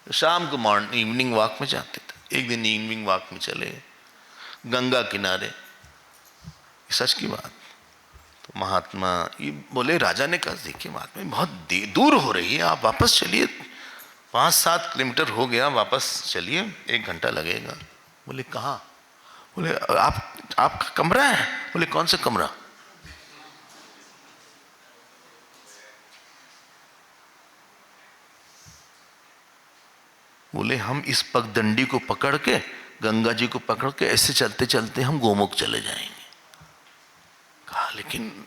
शाम को मॉर्निंग इवनिंग वॉक में जाते थे। एक दिन इवनिंग वॉक में चले गंगा किनारे, सच की बात। तो महात्मा ये बोले, राजा ने कहा देखिए महात्मा बहुत दूर हो रही है, आप वापस चलिए, 5-7 किलोमीटर हो गया, वापस चलिए, 1 घंटा लगेगा। बोले कहाँ? बोले आपका कमरा है? बोले कौन सा कमरा? बोले हम इस पगडंडी को पकड़ के, गंगा जी को पकड़ के ऐसे चलते चलते हम गोमुख चले जाएंगे। कहा लेकिन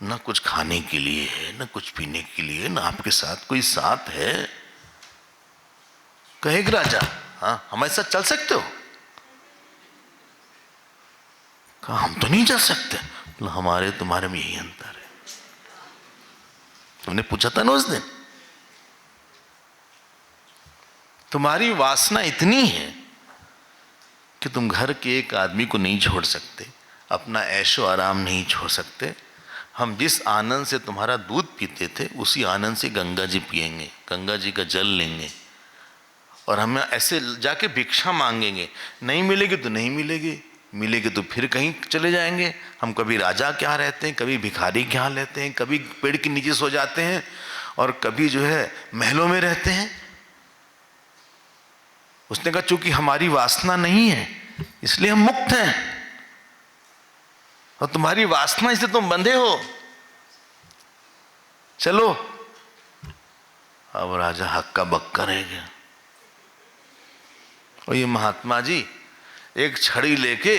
ना कुछ खाने के लिए है, ना कुछ पीने के लिए, ना आपके साथ कोई साथ है। कहेगा राजा, हाँ हमारे साथ चल सकते हो? कहा हम तो नहीं चल सकते। बोला हमारे तुम्हारे में यही अंतर है। तुमने पूछा था ना उस दिन, तुम्हारी वासना इतनी है कि तुम घर के एक आदमी को नहीं छोड़ सकते, अपना ऐशो आराम नहीं छोड़ सकते। हम जिस आनंद से तुम्हारा दूध पीते थे उसी आनंद से गंगा जी पिएंगे, गंगा जी का जल लेंगे, और हम ऐसे जाके भिक्षा मांगेंगे, नहीं मिलेगी तो नहीं मिलेगी, मिलेगी तो फिर कहीं चले जाएंगे। हम कभी राजा के यहाँ रहते हैं, कभी भिखारी के यहाँ रहते हैं, कभी पेड़ के नीचे सो जाते हैं, और कभी जो है महलों में रहते हैं। उसने कहा चूंकि हमारी वासना नहीं है इसलिए हम मुक्त हैं, और तुम्हारी वासना इसलिए तुम बंधे हो, चलो। अब राजा हक्का बक्का रह गया। और ये महात्मा जी एक छड़ी लेके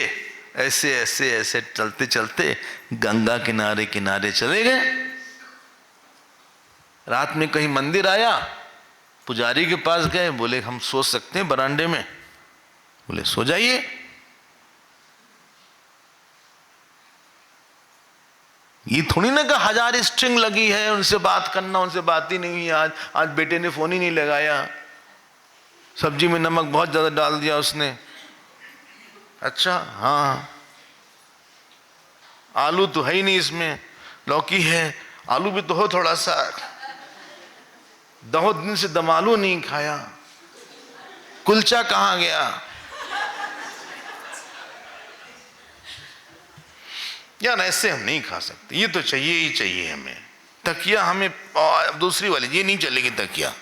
ऐसे ऐसे ऐसे चलते चलते गंगा किनारे किनारे चले गए। रात में कहीं मंदिर आया, पुजारी के पास गए, बोले हम सो सकते हैं बरांडे में? बोले सो जाइए। ये थोड़ी ना कि 1000 स्ट्रिंग लगी है उनसे बात करना, उनसे बात ही नहीं हुई। आज बेटे ने फोन ही नहीं लगाया, सब्जी में नमक बहुत ज्यादा डाल दिया उसने। अच्छा हाँ, आलू तो है ही नहीं इसमें, लौकी है, आलू भी तो हो थोड़ा सा, 2 दिन से दम आलू नहीं खाया, कुलचा कहाँ गया? यार ऐसे हम नहीं खा सकते, ये तो चाहिए ही चाहिए हमें। तकिया हमें दूसरी वाली, ये नहीं चलेगी तकिया।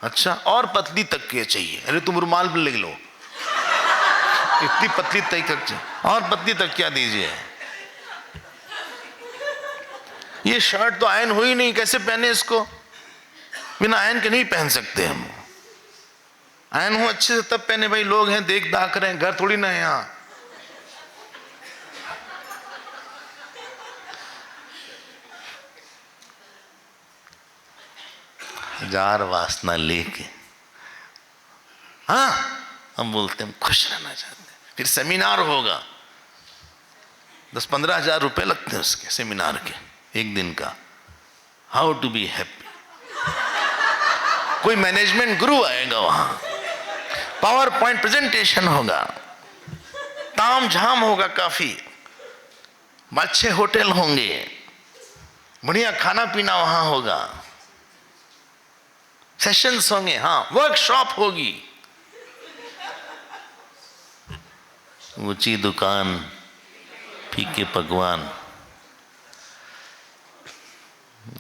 अच्छा और पतली तकिया चाहिए? अरे तुम रुमाल पर ले लो, इतनी पतली तकिया और पतली तकिया दीजिए। ये शर्ट तो आयन हुई नहीं, कैसे पहने इसको? बिना आयन के नहीं पहन सकते हम। आयन हो अच्छे से तब पहने, भाई लोग हैं देख दाख रहे हैं, घर थोड़ी ना है यहाँ। हजार वासना लेके हाँ हम बोलते हम खुश रहना चाहते हैं। फिर सेमिनार होगा, 10-15 हजार रुपए लगते हैं उसके सेमिनार के, 1 दिन का, हाउ टू बी हैप्पी। कोई मैनेजमेंट गुरु आएगा वहां, पावर पॉइंट प्रेजेंटेशन होगा, ताम झाम होगा, काफी अच्छे होटल होंगे, बढ़िया खाना पीना वहां होगा, सेशंस होंगे, हाँ वर्कशॉप होगी, ऊंची दुकान, फीके पकवान,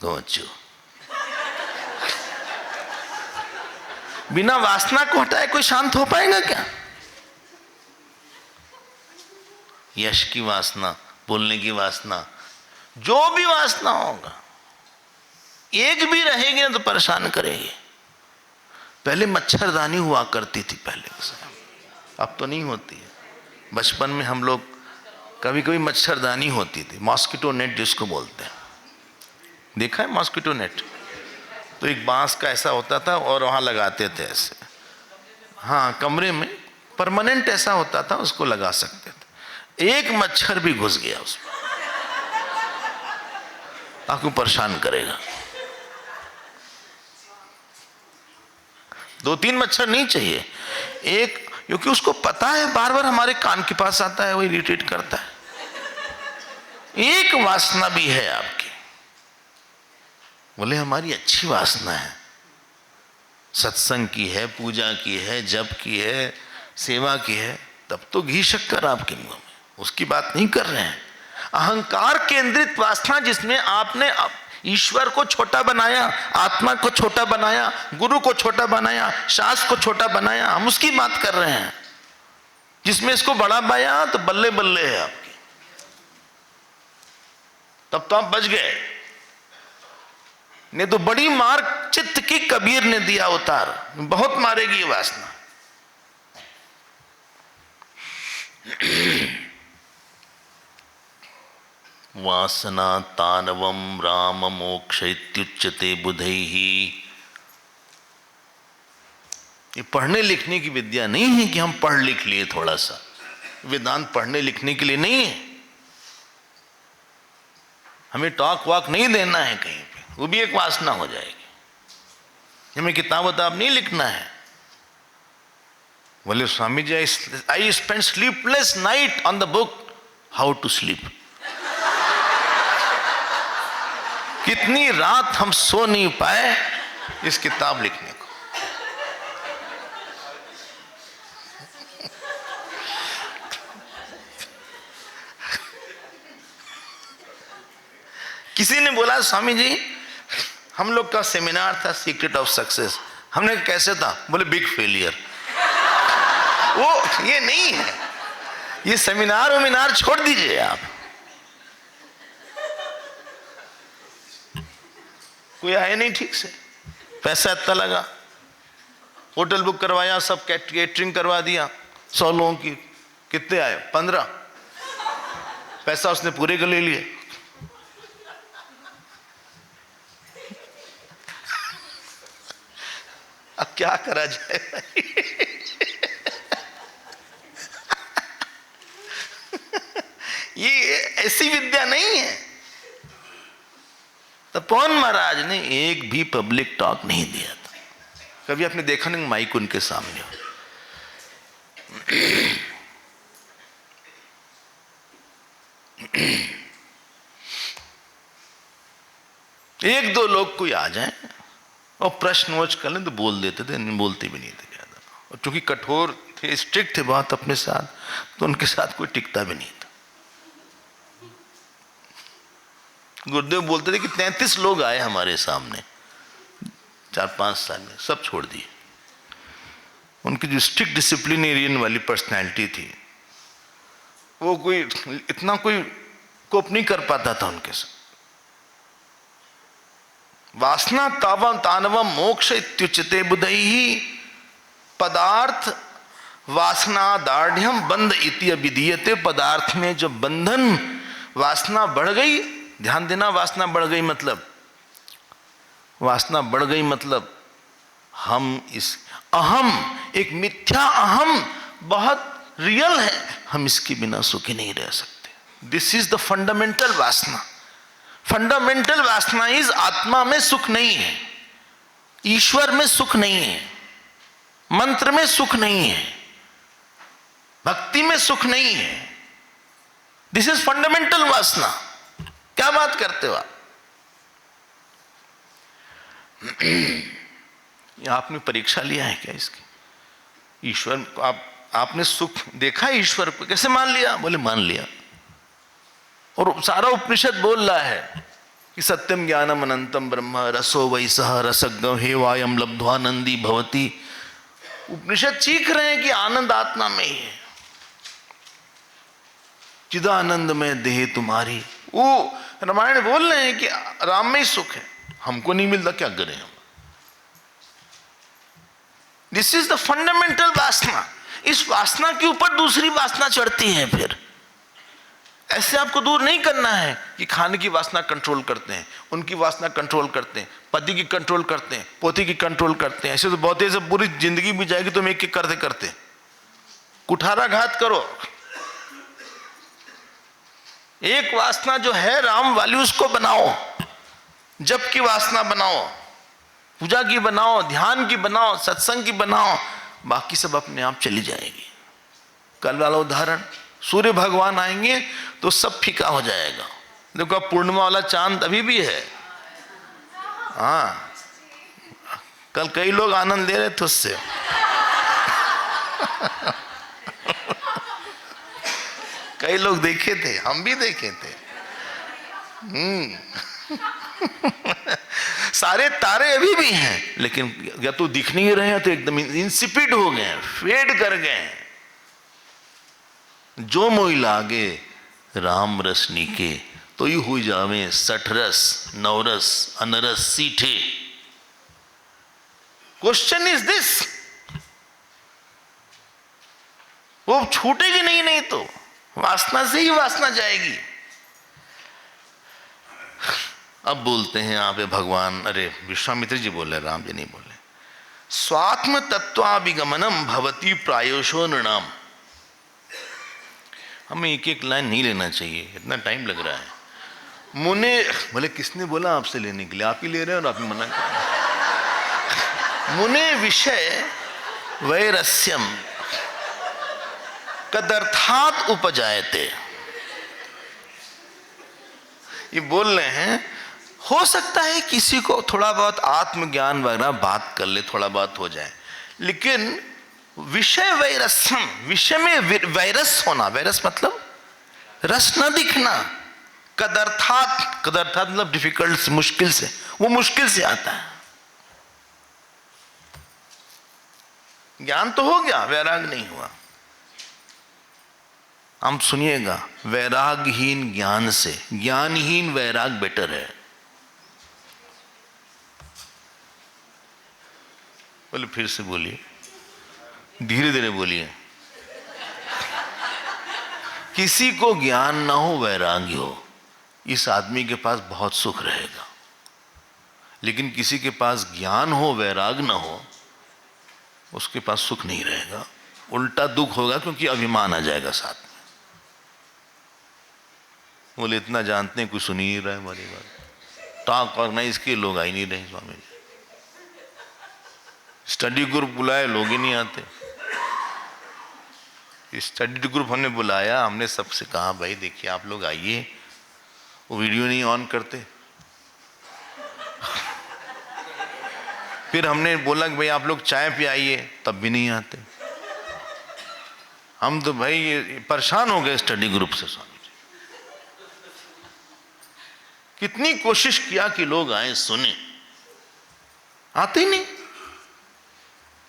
गोचू। बिना वासना को हटाए कोई शांत हो पाएगा क्या? यश की वासना, बोलने की वासना, जो भी वासना होगा, एक भी रहेगी ना तो परेशान करेगी। पहले मच्छरदानी हुआ करती थी पहले उसे, अब तो नहीं होती है। बचपन में हम लोग कभी कभी मच्छरदानी होती थी, मॉस्किटो नेट जिसको बोलते हैं, देखा है मॉस्किटो नेट? तो एक बांस का ऐसा होता था और वहाँ लगाते थे ऐसे, हाँ कमरे में परमानेंट ऐसा होता था, उसको लगा सकते थे। एक मच्छर भी घुस गया उसमें आपको परेशान करेगा। 2-3 मच्छर नहीं चाहिए, एक, क्योंकि उसको पता है बार बार हमारे कान के पास आता है, वो इरिटेट करता है। एक वासना भी है आपकी, बोले हमारी अच्छी वासना है, सत्संग की है, पूजा की है, जप की है, सेवा की है, तब तो घी शक्कर आपके मुंह में, उसकी बात नहीं कर रहे हैं। अहंकार केंद्रित वासना जिसमें आपने ईश्वर को छोटा बनाया, आत्मा को छोटा बनाया, गुरु को छोटा बनाया, शास्त्र को छोटा बनाया, हम उसकी बात कर रहे हैं। जिसमें इसको बड़ा बनाया तो बल्ले बल्ले है आपकी, तब तो आप बच गए। नहीं तो बड़ी मार चित्त की कबीर ने दिया उतार, बहुत मारेगी ये वासना। वासना तानवम राम मोक्ष इत्युच्यते बुधैहि। ये पढ़ने लिखने की विद्या नहीं है कि हम पढ़ लिख लिए थोड़ा सा, वेदांत पढ़ने लिखने के लिए नहीं है। हमें टॉक वॉक नहीं देना है कहीं पे, वो भी एक वासना हो जाएगी। हमें किताब वताब नहीं लिखना है। बोले Swamy ji, I spend sleepless night on the book how to sleep. कितनी रात हम सो नहीं पाए इस किताब लिखने को। किसी ने बोला स्वामी जी हम लोग का सेमिनार था सीक्रेट ऑफ सक्सेस, हमने कैसे था? बोले बिग फेलियर। वो ये नहीं है, ये सेमिनार वेमिनार छोड़ दीजिए आप। कोई आया नहीं ठीक से, पैसा इतना लगा, होटल बुक करवाया, सब कैटरिंग करवा दिया, 100 लोगों की, कितने आए? 15। पैसा उसने पूरे का ले लिए। अब क्या करा जाए भाई? ये ऐसी विद्या नहीं है। तो पौन महाराज ने एक भी पब्लिक टॉक नहीं दिया था। कभी आपने देखा नहीं माइक उनके सामने हो। एक दो लोग कोई आ जाए और प्रश्न वोच कर लें तो बोल देते थे, नहीं बोलते भी नहीं थे ज्यादा। और चूंकि कठोर थे, स्ट्रिक्ट थे बहुत अपने साथ, तो उनके साथ कोई टिकता भी नहीं था। गुरुदेव बोलते थे कि 33 लोग आए हमारे सामने 4-5 साल में, सब छोड़ दिए। उनकी जो स्ट्रिक्ट डिसिप्लिनेरियन वाली पर्सनैलिटी थी, वो कोई इतना कोई कोप नहीं कर पाता था उनके साथ। वासना तावम तानवम मोक्ष इत्युच्यते बुधैहि। पदार्थ वासना दाढ़्यम बंध इति अभिधीयते। पदार्थ में जो बंधन, वासना बढ़ गई, ध्यान देना, वासना बढ़ गई मतलब, वासना बढ़ गई मतलब हम इस अहम, एक मिथ्या अहम बहुत रियल है, हम इसके बिना सुखी नहीं रह सकते। दिस इज द फंडामेंटल वासना। फंडामेंटल वासना इज आत्मा में सुख नहीं है, ईश्वर में सुख नहीं है, मंत्र में सुख नहीं है, भक्ति में सुख नहीं है। दिस इज फंडामेंटल वासना। क्या बात करते हो आप? आपने परीक्षा लिया है क्या इसकी? ईश्वर को आपने सुख देखा है? ईश्वर को कैसे मान लिया? बोले मान लिया। और सारा उपनिषद बोल रहा है कि सत्यम ज्ञानम अनंतम ब्रह्म रसो वैसह रसज्ञ हे वायम लब्ध्वा नंदी भवती। उपनिषद सीख रहे हैं कि आनंद आत्मा में ही है। चिदानंद में देह तुम्हारी। वो रामायण बोल रहे हैं कि राम में ही सुख है, हमको नहीं मिलता, क्या करें हम। दिस इज द फंडामेंटल वासना। इस वासना के ऊपर दूसरी वासना चढ़ती है। फिर ऐसे आपको दूर नहीं करना है कि खाने की वासना कंट्रोल करते हैं, उनकी वासना कंट्रोल करते हैं, पति की कंट्रोल करते हैं, पोती की कंट्रोल करते हैं। ऐसे तो बहुत ऐसे पूरी जिंदगी भी जाएगी तुम एक एक करते करते। कुठाराघात करो। एक वासना जो है राम वाली उसको बनाओ, जप की वासना बनाओ, पूजा की बनाओ, ध्यान की बनाओ, सत्संग की बनाओ, बाकी सब अपने आप चली जाएगी। कल वाला उदाहरण, सूर्य भगवान आएंगे तो सब फीका हो जाएगा। देखो अब पूर्णिमा वाला चांद अभी भी है। हाँ, कल कई लोग आनंद ले रहे थे उससे। कई लोग देखे थे, हम भी देखे थे। सारे तारे अभी भी हैं, लेकिन या तो दिख नहीं रहे हैं तो एकदम इंसिपिड हो गए, फेड कर गए। जो मोहि लागे राम रस नीके, तो ही हुई जावे सठ रस नवरस अनरस सीठे। क्वेश्चन इज दिस, वो छूटेगी नहीं, नहीं तो वासना से ही वासना जाएगी। अब बोलते हैं आप भगवान, अरे विश्वामित्र जी बोले, राम जी नहीं बोले। स्वात्म तत्वाभिगमनम भवती प्रायोशो नृणाम। हमें एक एक लाइन नहीं लेना चाहिए, इतना टाइम लग रहा है। मुने बोले, किसने बोला आपसे लेने के लिए, आप ही ले रहे हैं और आप ही मना कर रहे हैं। मुने विषय वैरस्यम कदर्थात उपजायते। ये बोल रहे हैं हो सकता है किसी को थोड़ा बहुत आत्मज्ञान वगैरह बात कर ले, थोड़ा बहुत हो जाए, लेकिन विषय वैरस्यम, विषय में वैरस होना, वैरस मतलब रस न दिखना। कदर्थात, कदर्थात मतलब डिफिकल्ट, मुश्किल से, वो मुश्किल से आता है। ज्ञान तो हो गया, वैराग नहीं हुआ। हम सुनिएगा, वैरागहीन ज्ञान से ज्ञानहीन वैराग बेटर है। बोले फिर से बोलिए, धीरे धीरे बोलिए। किसी को ज्ञान ना हो, वैराग्य हो, इस आदमी के पास बहुत सुख रहेगा। लेकिन किसी के पास ज्ञान हो, वैराग ना हो, उसके पास सुख नहीं रहेगा, उल्टा दुख होगा, क्योंकि अभिमान आ जाएगा साथ में। बोले इतना जानते हैं, कुछ सुन ही नहीं रहा है हमारी बात। टॉक ऑर्गेनाइज के लोग आ ही नहीं रहे स्वामी जी। स्टडी ग्रुप बुलाए, लोग ही नहीं आते। स्टडी ग्रुप हमने बुलाया, हमने सबसे कहा भाई देखिए आप लोग आइए, वो वीडियो नहीं ऑन करते। फिर हमने बोला कि भाई आप लोग चाय पे आइए, तब भी नहीं आते। हम तो भाई ये परेशान हो गए स्टडी ग्रुप से स्वामी जी। कितनी कोशिश किया कि लोग आए, सुने, आते ही नहीं।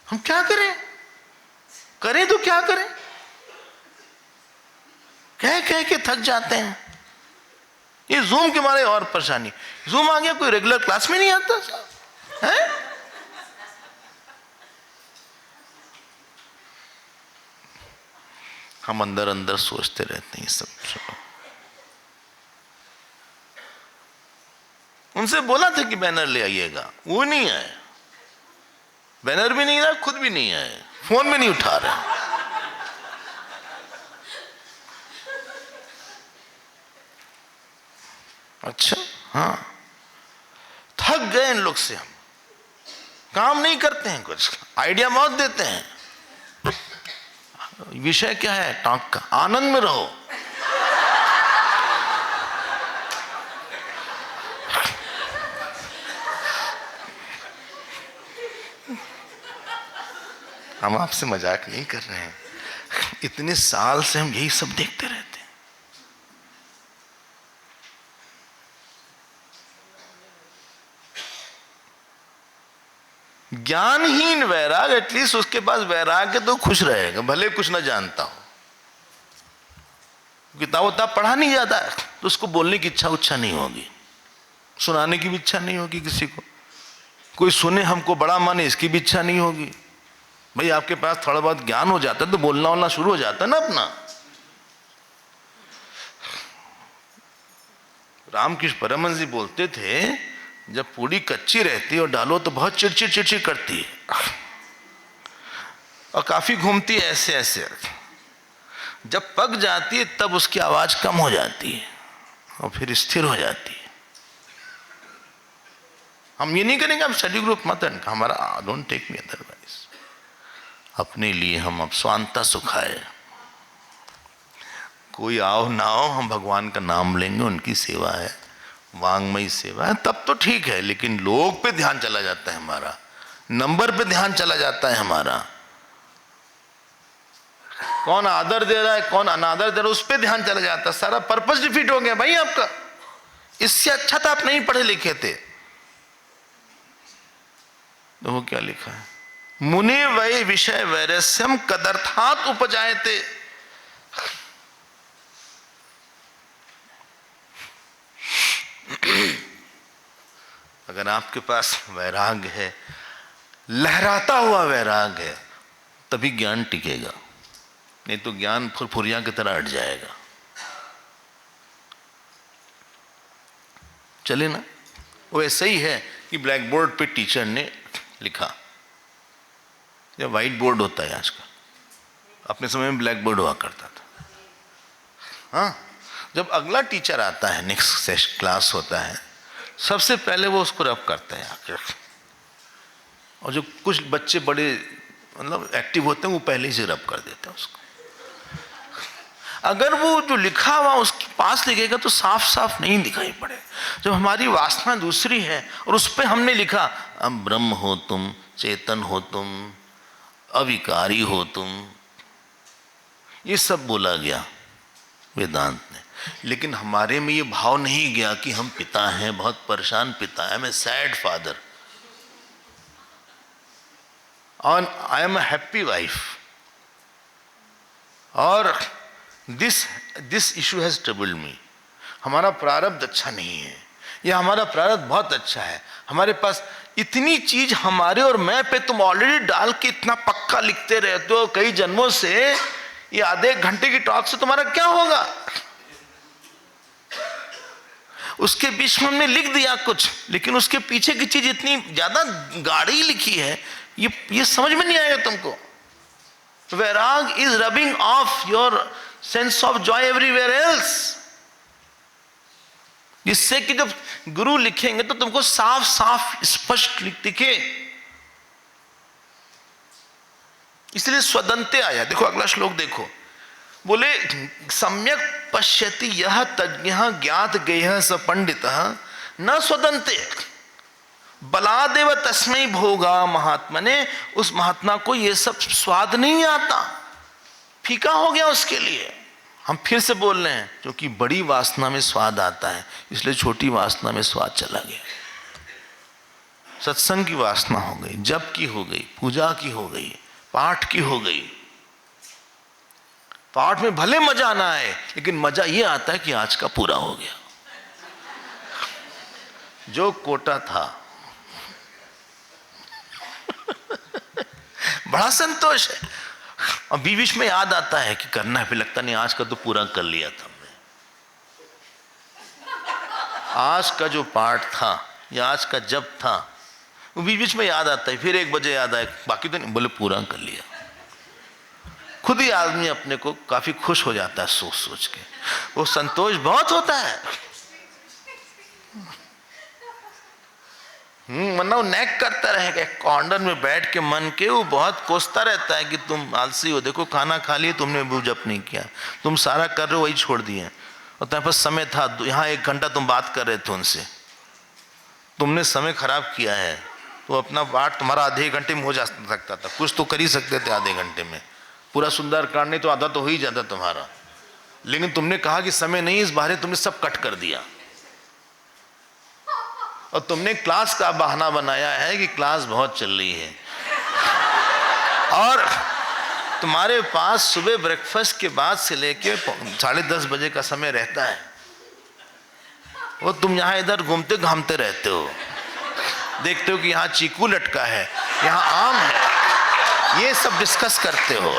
हम क्या करें, करें तो क्या करें, कह कह के थक जाते हैं। ये जूम के मारे और परेशानी। जूम आ गया, कोई रेगुलर क्लास में नहीं आता है। हम अंदर अंदर सोचते रहते हैं सब। उनसे बोला था कि बैनर ले आइएगा, वो नहीं आए। बैनर भी नहीं आया, खुद भी नहीं आए, फोन में नहीं उठा रहे। अच्छा, हाँ, थक गए इन लोग से हम। काम नहीं करते हैं, कुछ आइडिया बहुत देते हैं। विषय क्या है टॉक का, आनंद में रहो। हम आपसे मजाक नहीं कर रहे हैं, इतने साल से हम यही सब देखते रहते हैं। ज्ञानहीन वैराग, एटलीस्ट उसके पास वैराग है तो खुश रहेगा, भले कुछ ना जानता हो। किताब उताब पढ़ा नहीं जाता है तो उसको बोलने की इच्छा नहीं होगी, सुनाने की भी इच्छा नहीं होगी किसी को, कोई सुने हमको बड़ा माने इसकी भी इच्छा नहीं होगी। भाई आपके पास थोड़ा बहुत ज्ञान हो जाता है तो बोलना वोलना शुरू हो जाता है ना अपना। रामकृष्ण परमहंस जी बोलते थे जब पूड़ी कच्ची रहती है और डालो तो बहुत चिड़चिड़ करती है और काफी घूमती है ऐसे ऐसे, जब पक जाती है तब उसकी आवाज कम हो जाती है और फिर स्थिर हो जाती है। हम ये नहीं करेंगे अब स्टडी ग्रुप मत हमारा, डोंट टेक मी अदरवाइज। अपने लिए हम अब स्वांता सुखाए, कोई आओ ना आओ हम भगवान का नाम लेंगे, उनकी सेवा है, वांगमयी सेवा है, तब तो ठीक है। लेकिन लोग पे ध्यान चला जाता है हमारा, नंबर पे ध्यान चला जाता है हमारा, कौन आदर दे रहा है कौन अनादर दे रहा है उस पे ध्यान चला जाता है, सारा पर्पस डिफीट हो गया भाई आपका। इससे अच्छा था आप नहीं पढ़े लिखे थे। तो वो क्या लिखा है, मुनि वै विषय वैरस्यम कदर्थात उपजायते। अगर आपके पास वैराग है, लहराता हुआ वैराग है, तभी ज्ञान टिकेगा, नहीं तो ज्ञान फुरफुरिया की तरह हट जाएगा। चले ना, वो ऐसा ही है कि ब्लैक बोर्ड पे टीचर ने लिखा, या व्हाइट बोर्ड होता है आजकल, अपने समय में ब्लैक बोर्ड हुआ करता था। हाँ, जब अगला टीचर आता है, नेक्स्ट क्लास होता है, सबसे पहले वो उसको रब करते हैं आके, और जो कुछ बच्चे बड़े मतलब एक्टिव होते हैं वो पहले ही से रब कर देते हैं उसको। अगर वो जो लिखा हुआ उसके पास लिखेगा तो साफ साफ नहीं दिखाई पड़े। जब हमारी वासना दूसरी है और उस पर हमने लिखा अब ब्रह्म हो तुम, चेतन हो तुम, अविकारी हो तुम, ये सब बोला गया वेदांत ने, लेकिन हमारे में ये भाव नहीं गया कि हम पिता हैं, बहुत परेशान पिता है, मैं सैड फादर, और I am a happy wife, और दिस इशू हैज ट्रबल्ड मी। हमारा प्रारब्ध अच्छा नहीं है, या हमारा प्रारब्ध बहुत अच्छा है, हमारे पास इतनी चीज हमारे और मैं पे तुम ऑलरेडी डाल के इतना पक्का लिखते रहते हो कई जन्मों से, ये आधे एक घंटे की टॉक से तुम्हारा क्या होगा? उसके बीच में हमने लिख दिया कुछ, लेकिन उसके पीछे की चीज इतनी ज्यादा गाढ़ी लिखी है, ये समझ में नहीं आएगा तुमको। Vairag is rubbing off your sense of joy everywhere else, जिससे कि जब गुरु लिखेंगे तो तुमको साफ साफ स्पष्ट दिखे। इसलिए स्वदंते आया। देखो अगला श्लोक देखो, बोले सम्यक पश्यति यह तज्ञ ज्ञात गेह स पंडित न स्वदंते बलादेव तस्मै भोगा महात्मने। उस महात्मा को ये सब स्वाद नहीं आता, फीका हो गया उसके लिए। हम फिर से बोल रहे हैं, क्योंकि बड़ी वासना में स्वाद आता है, इसलिए छोटी वासना में स्वाद चला गया। सत्संग की वासना हो गई, जप की हो गई, पूजा की हो गई, पाठ की हो गई। पाठ में भले मजा ना आए, लेकिन मजा ये आता है कि आज का पूरा हो गया, जो कोटा था। बड़ा संतोष है। और बीच बीच में याद आता है कि करना है, फिर लगता नहीं आज का तो पूरा कर लिया था हमने। आज का जो पाठ था या आज का जप था वो बीच बीच में याद आता है, फिर 1 बजे याद आए, बाकी तो नहीं, बोले पूरा कर लिया। खुद ही आदमी अपने को काफी खुश हो जाता है सोच सोच के, वो संतोष बहुत होता है। वरना वो नैक करता रहेगा कॉर्नर में बैठ के, मन के वो बहुत कोसता रहता है कि तुम आलसी हो, देखो खाना खा लिए तुमने, वो जप नहीं किया, तुम सारा कर रहे हो वही छोड़ दिए, और तुम्हारे पास समय था, यहाँ 1 घंटा तुम बात कर रहे थे उनसे, तुमने समय खराब किया है। तो अपना पाठ तुम्हारा आधे घंटे में हो जा सकता था, कुछ तो कर ही सकते थे आधे घंटे में, पूरा सुंदरकांड नहीं तो आधा तो हो ही जाता तुम्हारा। लेकिन तुमने कहा कि समय नहीं, इस बारे तुमने सब कट कर दिया, और तुमने क्लास का बहाना बनाया है कि क्लास बहुत चल रही है, और तुम्हारे पास सुबह ब्रेकफास्ट के बाद से लेके 10:30 बजे का समय रहता है, वो तुम यहाँ इधर घूमते घामते रहते हो, देखते हो कि यहाँ चीकू लटका है, यहाँ आम है, ये सब डिस्कस करते हो।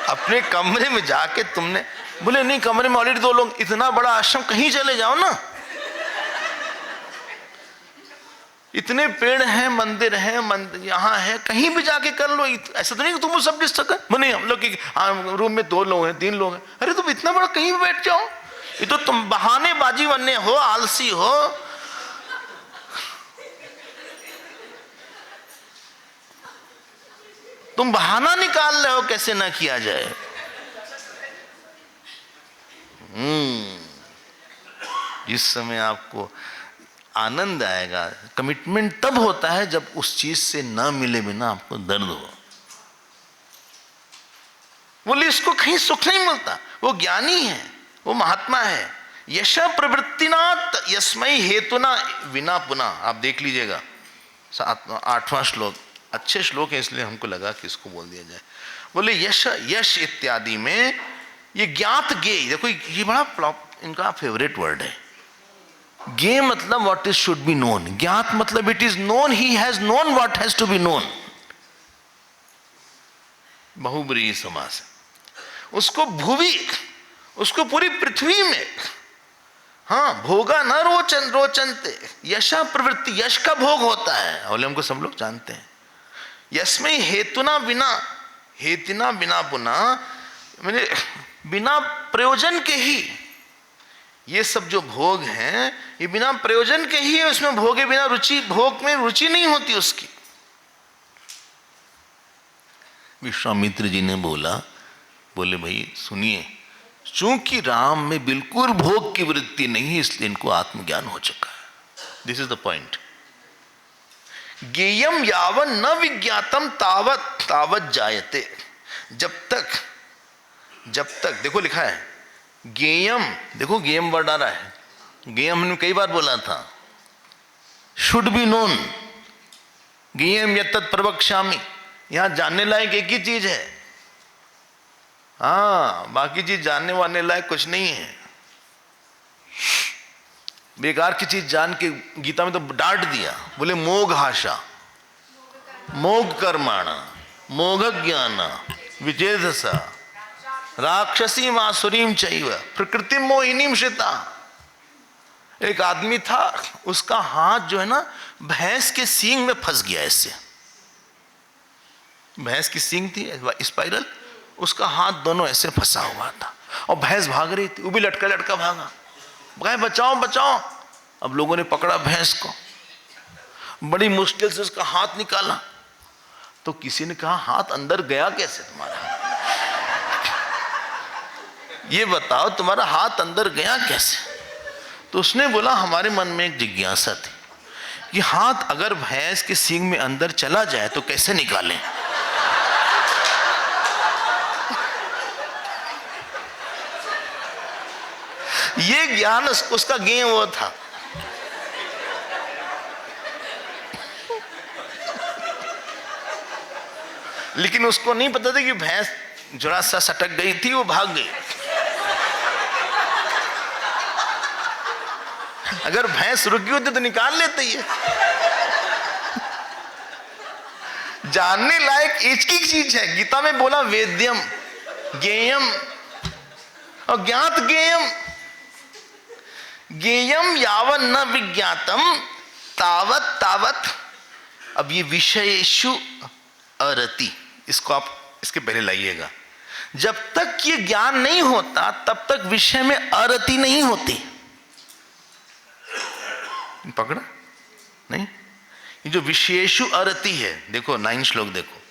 अपने कमरे में जाके तुमने बोले नहीं, कमरे में ऑलरेडी 2 लोग, इतना बड़ा आश्रम, कहीं चले जाओ ना, इतने पेड़ हैं, मंदिर है, यहाँ है, कहीं भी जाके कर लो। ऐसा तो नहीं कि तुम सब डिस्टर्ब कर, नहीं हम लोग की रूम में 2 लोग हैं, 3 लोग हैं, अरे तुम इतना बड़ा कहीं भी बैठ जाओ, ये तो तुम बहानेबाजी बनने हो, आलसी हो। तुम बहाना निकाल रहे हो कैसे ना किया जाए। जिस समय आपको आनंद आएगा, कमिटमेंट तब होता है जब उस चीज से ना मिले बिना आपको दर्द हो। बोले इसको कहीं सुख नहीं मिलता, वो ज्ञानी है, वो महात्मा है। यश प्रवृत्तिना यस्मै हेतुना विना पुनः, आप देख लीजिएगा 8वां श्लोक, अच्छे श्लोक है इसलिए हमको लगा कि इसको बोल दिया जाए। बोले यश यश इत्यादि में ये ज्ञात ज्ञेय, देखो ये बड़ा इनका फेवरेट वर्ड है। ज्ञेय मतलब what is should be known, ज्ञात मतलब it is known, he has known what has to be known. बहुब्रीहि समास, उसको भुवि, उसको पूरी पृथ्वी में, हाँ भोगा न रोचनते, यशा प्रवृत्ति, यश का भोग होता है, बोले हमको सब लोग जानते हैं। यस्मै हेतुना बिना, हेतिना बिना पुनः, मैंने बिना प्रयोजन के ही ये सब जो भोग हैं ये बिना प्रयोजन के ही है, उसमें भोगे बिना रुचि, भोग में रुचि नहीं होती उसकी। विश्वामित्र जी ने बोला, बोले भाई सुनिए, चूंकि राम में बिल्कुल भोग की वृत्ति नहीं है इसलिए इनको आत्मज्ञान हो चुका है। This is the point. ज्ञेयम यावन न विज्ञातम तावत तावत जायते, जब तक देखो लिखा है ज्ञेयम, देखो ज्ञेयम वर्ड आ रहा है, ज्ञेयम हमने कई बार बोला था, शुड बी नोन, ज्ञेयम यत्तत् प्रवक्ष्यामि, यहां जानने लायक एक ही चीज है, हाँ बाकी चीज जानने वाने लायक कुछ नहीं है। बेकार की चीज जान के गीता में तो डांट दिया, बोले मोघ आशा, मोघ कर्माणा, मोघ ज्ञान विचेतसा, राक्षसी मासुरीम चैव प्रकृति मोहिनीम श्रिता। एक आदमी था, उसका हाथ जो है ना भैंस के सींग में फंस गया, ऐसे भैंस की सींग थी स्पाइरल, उसका हाथ दोनों ऐसे फंसा हुआ था और भैंस भाग रही थी, वो भी लटका लटका भागा, भाई बचाओ बचाओ। अब लोगों ने पकड़ा भैंस को, बड़ी मुश्किल से उसका हाथ निकाला, तो किसी ने कहा हाथ अंदर गया कैसे तुम्हारा, ये बताओ तुम्हारा हाथ अंदर गया कैसे। तो उसने बोला हमारे मन में एक जिज्ञासा थी कि हाथ अगर भैंस के सींग में अंदर चला जाए तो कैसे निकालें। ये ज्ञान उसका ज्ञेय वो था। लेकिन उसको नहीं पता था कि भैंस जरा सा सटक गई थी, वो भाग गई। अगर भैंस रुकी होती तो निकाल लेते ये। जानने लायक एक ही चीज है, गीता में बोला वेद्यम ज्ञेयम और ज्ञात ज्ञेयम। ज्ञेयम यावत न विज्ञातम तावत तावत। अब ये विषयेषु अरति, इसको आप इसके पहले लाइएगा। जब तक ये ज्ञान नहीं होता तब तक विषय में अरति नहीं होती। पकड़ा नहीं? ये जो विषयेषु अरति है, देखो 9 श्लोक देखो,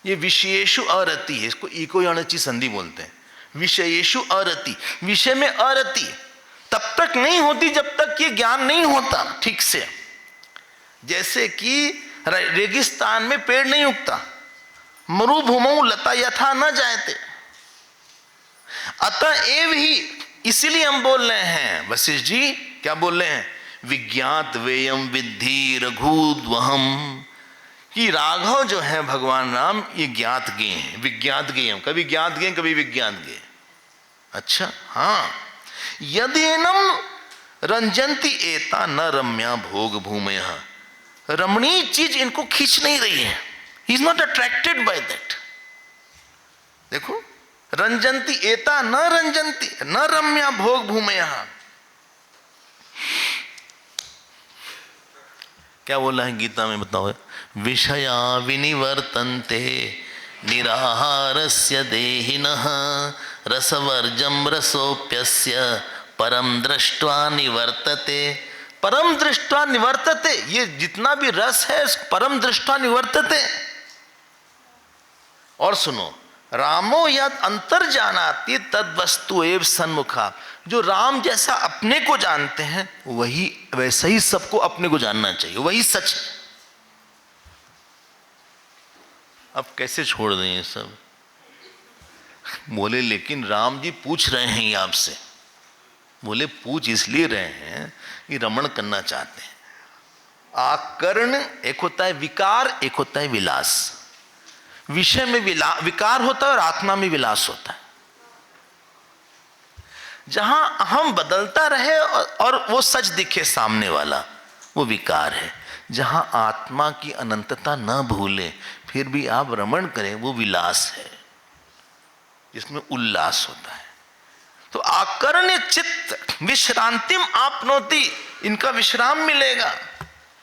ये विषयेषु अरति है, इसको इको यणचि संधि बोलते हैं। विषयेषु अरति, विषय में अरति तब तक नहीं होती जब तक ये ज्ञान नहीं होता ठीक से। जैसे कि रेगिस्तान में पेड़ नहीं उगता, मरुभूमौ लता यथा न जायते, अतएव ही इसीलिए हम बोल रहे हैं, वशिष्ठ जी क्या बोल रहे हैं, विज्ञात वेयम विद्धि रघुद्वहम, कि राघव जो है भगवान राम ये ज्ञात गेय हैं, विज्ञात गेयम, कभी ज्ञात गेय कभी विज्ञात गेय। अच्छा हाँ, यदेनम रंजंती एता न रम्या भोग भूमयः, रमणीय चीज इनको खींच नहीं रही है, he is not attracted by that. देखो, रंजंती एता न रंजंती न रम्या भोग भूमयः, क्या बोला है गीता में बताओ, विषया विनिवर्तन्ते निराहारस्य देहिनः रसवर्जम रसोप्यस्य परम दृष्ट्वा निवर्तते। परम दृष्ट्वा निवर्तते, ये जितना भी रस है परम दृष्ट्वा निवर्तते। और सुनो, रामो यद अंतर्जानाति तद वस्तु एव सन्मुखा, जो राम जैसा अपने को जानते हैं वही वैसा ही सबको अपने को जानना चाहिए, वही सच। अब कैसे छोड़ दें ये सब? बोले लेकिन राम जी पूछ रहे हैं ये आपसे। बोले पूछ इसलिए रहे हैं कि रमण करना चाहते हैं। आकर्ण एक होता है विकार, एक होता है विलास। विषय में विकार होता है और आत्मा में विलास होता है। जहां अहम बदलता रहे और वो सच दिखे सामने वाला, वो विकार है। जहां आत्मा की अनंतता न भूले फिर भी आप रमण करें, वो विलास है, जिसमें उल्लास होता है। तो आकर्ण्य चित्त विश्रांतिम आपनोति, इनका विश्राम मिलेगा।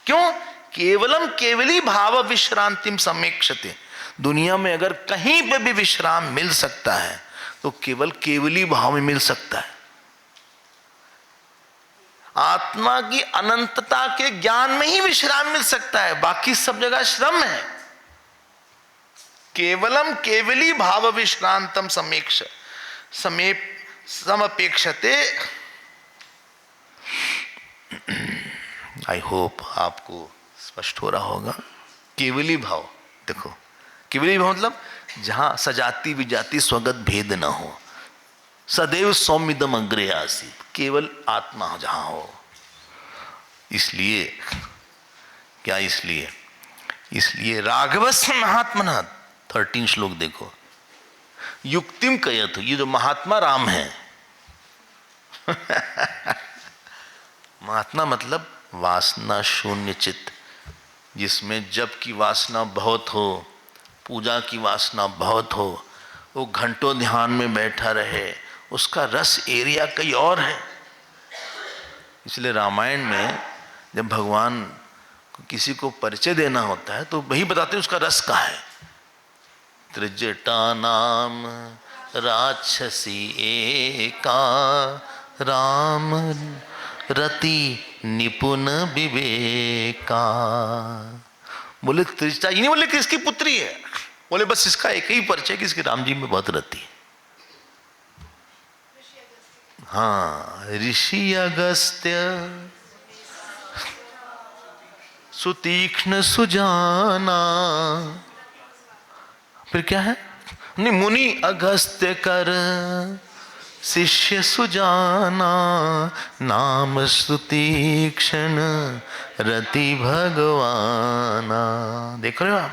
क्यों? केवलम केवली भाव विश्रांतिम समेक्षते। दुनिया में अगर कहीं पे भी विश्राम मिल सकता है तो केवल केवली भाव में मिल सकता है। आत्मा की अनंतता के ज्ञान में ही विश्राम मिल सकता है, बाकी सब जगह श्रम है। केवलम केवली भाव विश्रांतम समेक्ष समेप समपेक्षते। आई होप आपको स्पष्ट हो रहा होगा। केवली भाव, देखो केवली भाव मतलब जहां सजाति विजाति स्वगत भेद न हो, सदैव सौम्यदम अग्रे आसीत, केवल आत्मा जहां हो। इसलिए क्या? इसलिए राघवस्य महात्मनः 13 श्लोक देखो, युक्तिम कयतु, ये जो महात्मा राम है महात्मा मतलब वासना शून्य चित्त, जिसमें जप की वासना बहुत हो, पूजा की वासना बहुत हो, वो घंटों ध्यान में बैठा रहे, उसका रस एरिया कहीं और है। इसलिए रामायण में जब भगवान को किसी को परिचय देना होता है तो वही बताते हैं उसका रस कहाँ है। त्रिजटा नाम राक्षसी एका राम रति निपुण विवेका। बोले त्रिजटा, ये नहीं बोले कि इसकी पुत्री है, बोले बस इसका एक ही परिचय कि इसकी राम जी में बहुत रति है। हाँ, ऋषि अगस्त्य सुतीक्ष्ण सुजाना, फिर क्या है? नहीं, मुनि अगस्त्य कर शिष्य सुजाना, नाम सुतीक्ष्ण रति भगवाना। देख रहे हो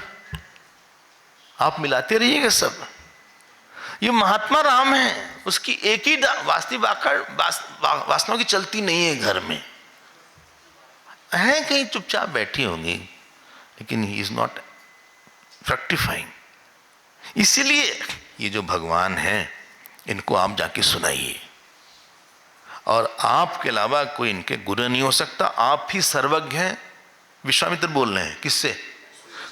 आप मिलाते रहिएगा सब। ये महात्मा राम है, उसकी एक ही वासनाओं की चलती नहीं है घर में, है कहीं चुपचाप बैठी होंगी, लेकिन ही इज नॉट फ्रक्टिफाइंग। इसीलिए ये जो भगवान हैं इनको आप जाके सुनाइए, और आपके अलावा कोई इनके गुरु नहीं हो सकता। आप ही सर्वज्ञ हैं। विश्वामित्र बोल रहे हैं किससे?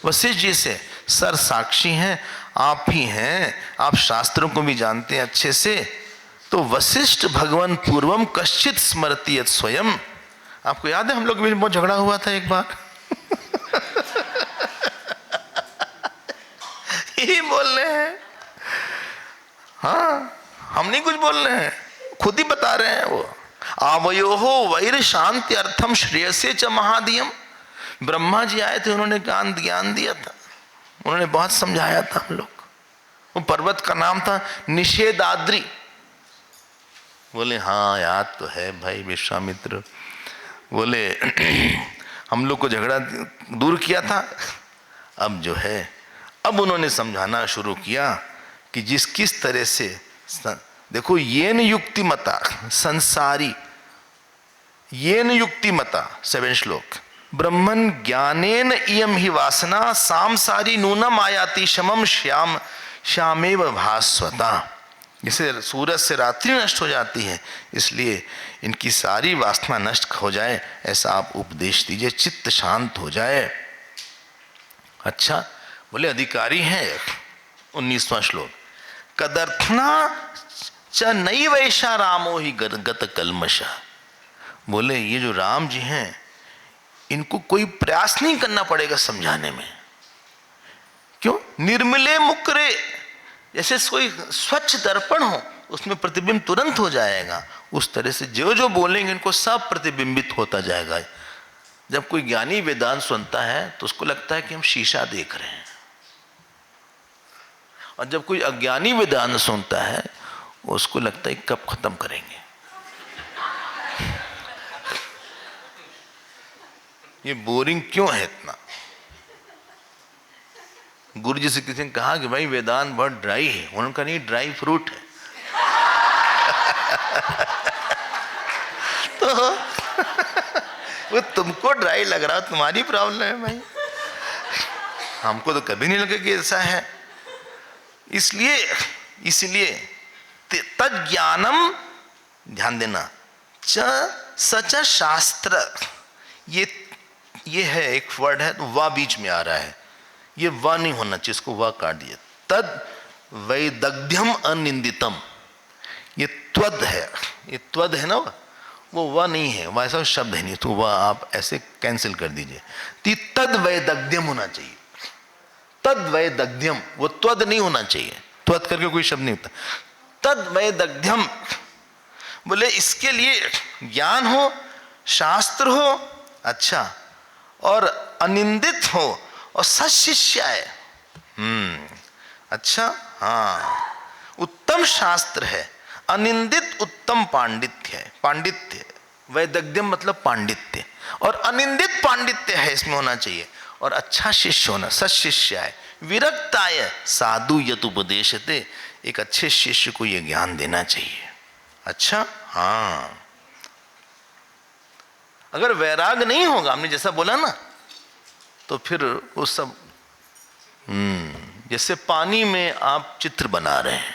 वशिष्ठ जी से। सर साक्षी हैं, आप ही हैं। आप शास्त्रों को भी जानते हैं अच्छे से। तो वशिष्ठ भगवान पूर्वम कश्चित स्मरति यत् स्वयं। आपको याद है हम लोग भी बहुत झगड़ा हुआ था एक बार यही बोल रहे हैं। हाँ, हम नहीं कुछ बोल रहे हैं, खुद ही बता रहे हैं वो। आवयोहो वैर शांति अर्थम श्रेयसे च महादियम। ब्रह्मा जी आए थे, उन्होंने ज्ञान दिया था, उन्होंने बहुत समझाया था हम लोग। वो पर्वत का नाम था निषेधाद्रि। बोले हाँ याद तो है भाई विश्वामित्र, बोले हम लोग को झगड़ा दूर किया था, अब जो है अब उन्होंने समझाना शुरू किया कि जिस किस तरह से देखो, येन युक्तिमता संसारी, येन युक्तिमता 7 श्लोक, ब्रह्मन ज्ञानेन इयम ही वासना सांसारी नूनम आयाति शमम श्याम श्यामेव भास्वता। जैसे सूरज से रात्रि नष्ट हो जाती है, इसलिए इनकी सारी वासना नष्ट हो जाए, ऐसा आप उपदेश दीजिए, चित्त शांत हो जाए। अच्छा, बोले अधिकारी हैं। 19वां श्लोक, कदर्थना च नई वैशा रामो ही गत कलमशा। बोले ये जो राम जी हैं, इनको कोई प्रयास नहीं करना पड़ेगा समझाने में। क्यों? निर्मले मुकरे, जैसे कोई स्वच्छ दर्पण हो, उसमें प्रतिबिंब तुरंत हो जाएगा। उस तरह से जो जो बोलेंगे इनको सब प्रतिबिंबित होता जाएगा। जब कोई ज्ञानी वेदांत सुनता है तो उसको लगता है कि हम शीशा देख रहे हैं, और जब कोई अज्ञानी वेदांत सुनता है उसको लगता है कब खत्म करेंगे। ये बोरिंग क्यों है इतना? गुरु जी से किसी ने कहा कि भाई वेदांत बहुत ड्राई है, उन्होंने कहा नहीं, ड्राई फ्रूट है। तो वो तुमको ड्राई लग रहा, तुम्हारी प्रॉब्लम है भाई, हमको तो कभी नहीं लगा कि ऐसा है। इसलिए तज्ज्ञानम, ध्यान देना, सच शास्त्र, ये है एक वर्ड है, तो वा बीच में आ रहा है, ये वा नहीं होना चाहिए, इसको वा काट दिया। तद वैदग्ध्यम अनिंदितम, ये त्वद है, ये त्वद है ना, वो वा नहीं है, वह ऐसा शब्द है नहीं, तो वह आप ऐसे कैंसिल कर दीजिए। तद वैदग्ध्यम होना चाहिए, तद वैदग्ध्यम, वो त्वद नहीं होना चाहिए, त्वद करके कोई शब्द नहीं होता। तद वैदग्ध्यम, बोले इसके लिए ज्ञान हो, शास्त्र हो, अच्छा, और अनिंदित हो, और सशिष्य है। अच्छा, हाँ, उत्तम शास्त्र है, अनिंदित उत्तम पांडित्य है, पांडित्य, वैदग्ध्यम मतलब पांडित्य, और अनिंदित पांडित्य है इसमें होना चाहिए, और अच्छा शिष्य होना, सशिष्य है। विरक्ताय साधु यत उपदेशते, एक अच्छे शिष्य को यह ज्ञान देना चाहिए। अच्छा, हाँ, अगर वैराग नहीं होगा, हमने जैसा बोला ना, तो फिर वो सब जैसे पानी में आप चित्र बना रहे हैं,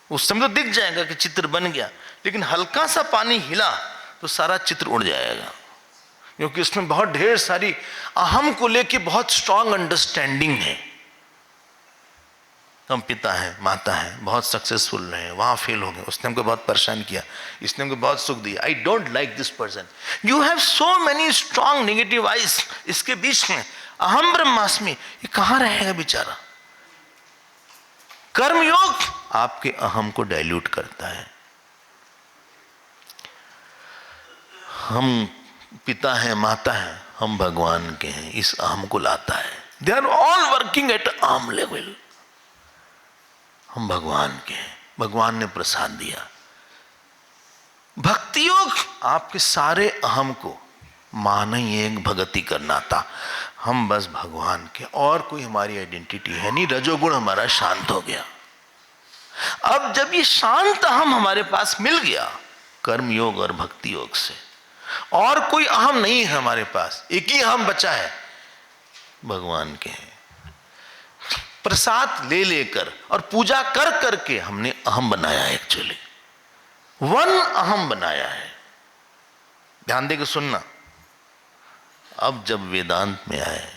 उस समय तो दिख जाएगा कि चित्र बन गया, लेकिन हल्का सा पानी हिला तो सारा चित्र उड़ जाएगा, क्योंकि उसमें बहुत ढेर सारी अहम को लेके बहुत स्ट्रांग अंडरस्टैंडिंग है। हम पिता हैं, माता हैं, बहुत सक्सेसफुल रहे, वहां फेल हो गए, उसने हमको बहुत परेशान किया, इसने हमको बहुत सुख दिया, I don't like this person, you have so many strong negative eyes, इसके बीच में अहम ब्रह्मास्मि, ये कहां रहेगा बेचारा? कर्मयोग आपके अहम को डाइल्यूट करता है। हम पिता हैं, माता हैं, हम भगवान के हैं, इस अहम को लाता है। They are all working at अहम लेवल। हम भगवान के हैं, भगवान ने प्रसाद दिया। भक्ति योग आपके सारे अहम को माना ही एक भगति करना था, हम बस भगवान के, और कोई हमारी आइडेंटिटी है नहीं। रजोगुण हमारा शांत हो गया। अब जब ये शांत अहम हमारे पास मिल गया कर्म योग और भक्ति योग से, और कोई अहम नहीं है हमारे पास, एक ही अहम बचा है, भगवान के हैं। प्रसाद ले लेकर और पूजा कर करके हमने अहम बनाया है, एक्चुअली वन अहम बनाया है। ध्यान देकर सुनना। अब जब वेदांत में आए,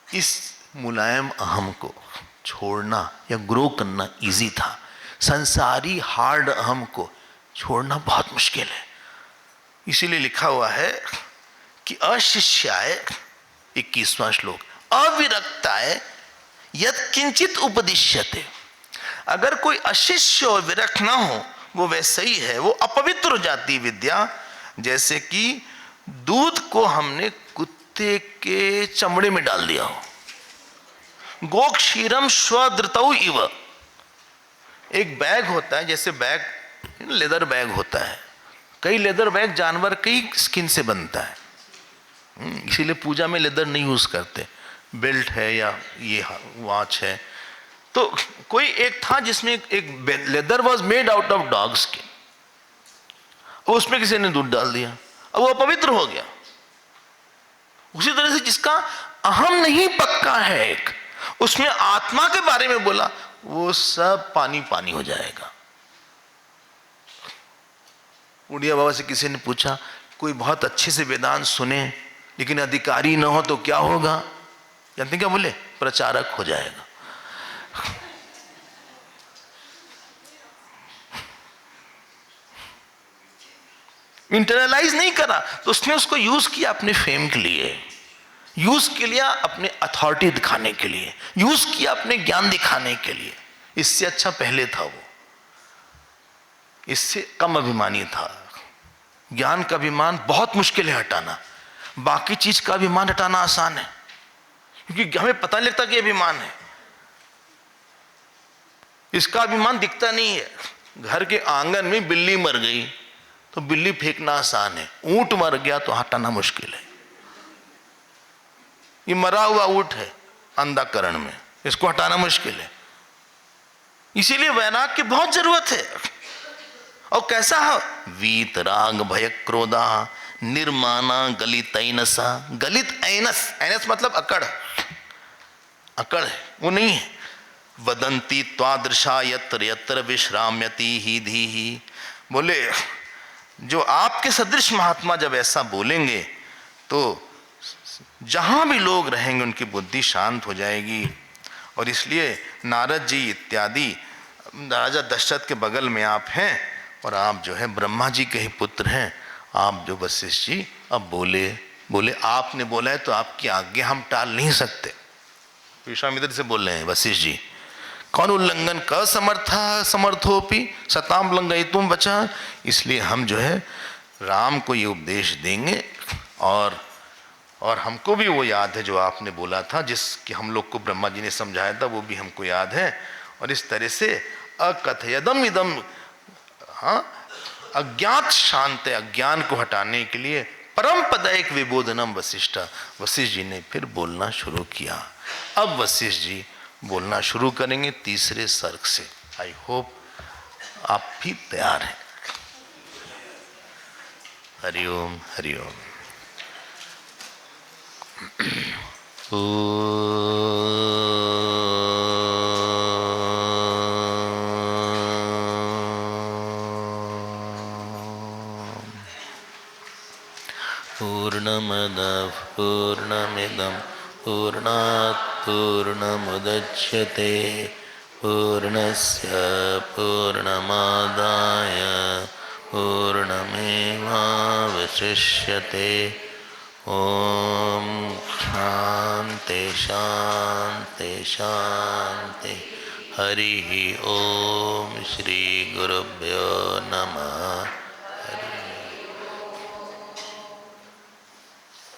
इस मुलायम अहम को छोड़ना या ग्रो करना इजी था, संसारी हार्ड अहम को छोड़ना बहुत मुश्किल है। इसीलिए लिखा हुआ है कि अशिष्याय, 21वां श्लोक, अविरक्ताय यत् किंचित उपदिश्यते। अगर कोई अशिष्य और विरक्त ना हो, वो वैसे ही है, वो अपवित्र हो जाती विद्या, जैसे कि दूध को हमने कुत्ते के चमड़े में डाल दिया हो। गोक्षीरम स्वदृतौ इव। एक बैग होता है, जैसे बैग लेदर बैग होता है, कई लेदर बैग जानवर कई स्किन से बनता है, इसीलिए पूजा में लेदर नहीं यूज करते। बेल्ट है या ये वॉच है, तो कोई एक था जिसमें एक leather was made out of dog skin, उसमें किसी ने दूध डाल दिया, अब वो अपवित्र हो गया। उसी तरह से जिसका अहम नहीं पक्का है, एक उसमें आत्मा के बारे में बोला, वो सब पानी पानी हो जाएगा। उड़िया बाबा से किसी ने पूछा, कोई बहुत अच्छे से वेदांत सुने लेकिन अधिकारी ना हो तो क्या होगा? जानते क्या बोले? प्रचारक हो जाएगा। इंटरनलाइज नहीं करा तो उसने उसको यूज किया अपने फेम के लिए, यूज किया अपने अथॉरिटी दिखाने के लिए, यूज किया अपने ज्ञान दिखाने के लिए। इससे अच्छा पहले था वो, इससे कम अभिमानी था। ज्ञान का अभिमान बहुत मुश्किल है हटाना, बाकी चीज का अभिमान हटाना आसान है, क्योंकि हमें पता नहीं लगता कि अभिमान है। इसका अभिमान दिखता नहीं है। घर के आंगन में बिल्ली मर गई तो बिल्ली फेंकना आसान है, ऊंट मर गया तो हटाना मुश्किल है। ये मरा हुआ ऊंट है अंधाकरण में, इसको हटाना मुश्किल है। इसीलिए वैराग की बहुत जरूरत है। और कैसा है? वीत राग भय क्रोधा निर्माना गलित ऐनसा। गलित ऐनस, ऐनस मतलब अकड़, अकड़ है वो नहीं है। वदंती त्वादृशा यत्र यत्र विश्राम्यति ही धीहि। बोले जो आपके सदृश महात्मा जब ऐसा बोलेंगे तो जहां भी लोग रहेंगे उनकी बुद्धि शांत हो जाएगी। और इसलिए नारद जी इत्यादि राजा दशरथ के बगल में आप हैं, और आप जो है ब्रह्मा जी के ही पुत्र हैं। आप जो वशिष्ठ जी अब बोले आपने बोला है तो आपकी आज्ञा हम टाल नहीं सकते। विश्वामित्र से बोल रहे हैं वशिष्ठ जी, कौन उल्लंघन का समर्थोपि सताम लंघयितुम वचा। इसलिए हम जो है राम को ये उपदेश देंगे, और हमको भी वो याद है जो आपने बोला था, जिसकी हम लोग को ब्रह्मा जी ने समझाया था, वो भी हमको याद है। और इस तरह से अकथयदम इदम, हाँ, अज्ञात शांत है, अज्ञान को हटाने के लिए परम पद एक विबोधनम वशिष्ठ। वशिष्ठ जी ने फिर बोलना शुरू किया। अब वशिष्ठ जी बोलना शुरू करेंगे तीसरे सर्ग से। आई होप आप भी तैयार हैं। हरिओम हरिओम। पूर्णमदः पूर्णमिदं पूर्णात् पूर्णमुदच्यते पूर्णस्य पूर्णमादाय पूर्णमेवावशिष्यते। ओम शांति शांति शांति। हरि ओम। श्री गुरुभ्यो नमः।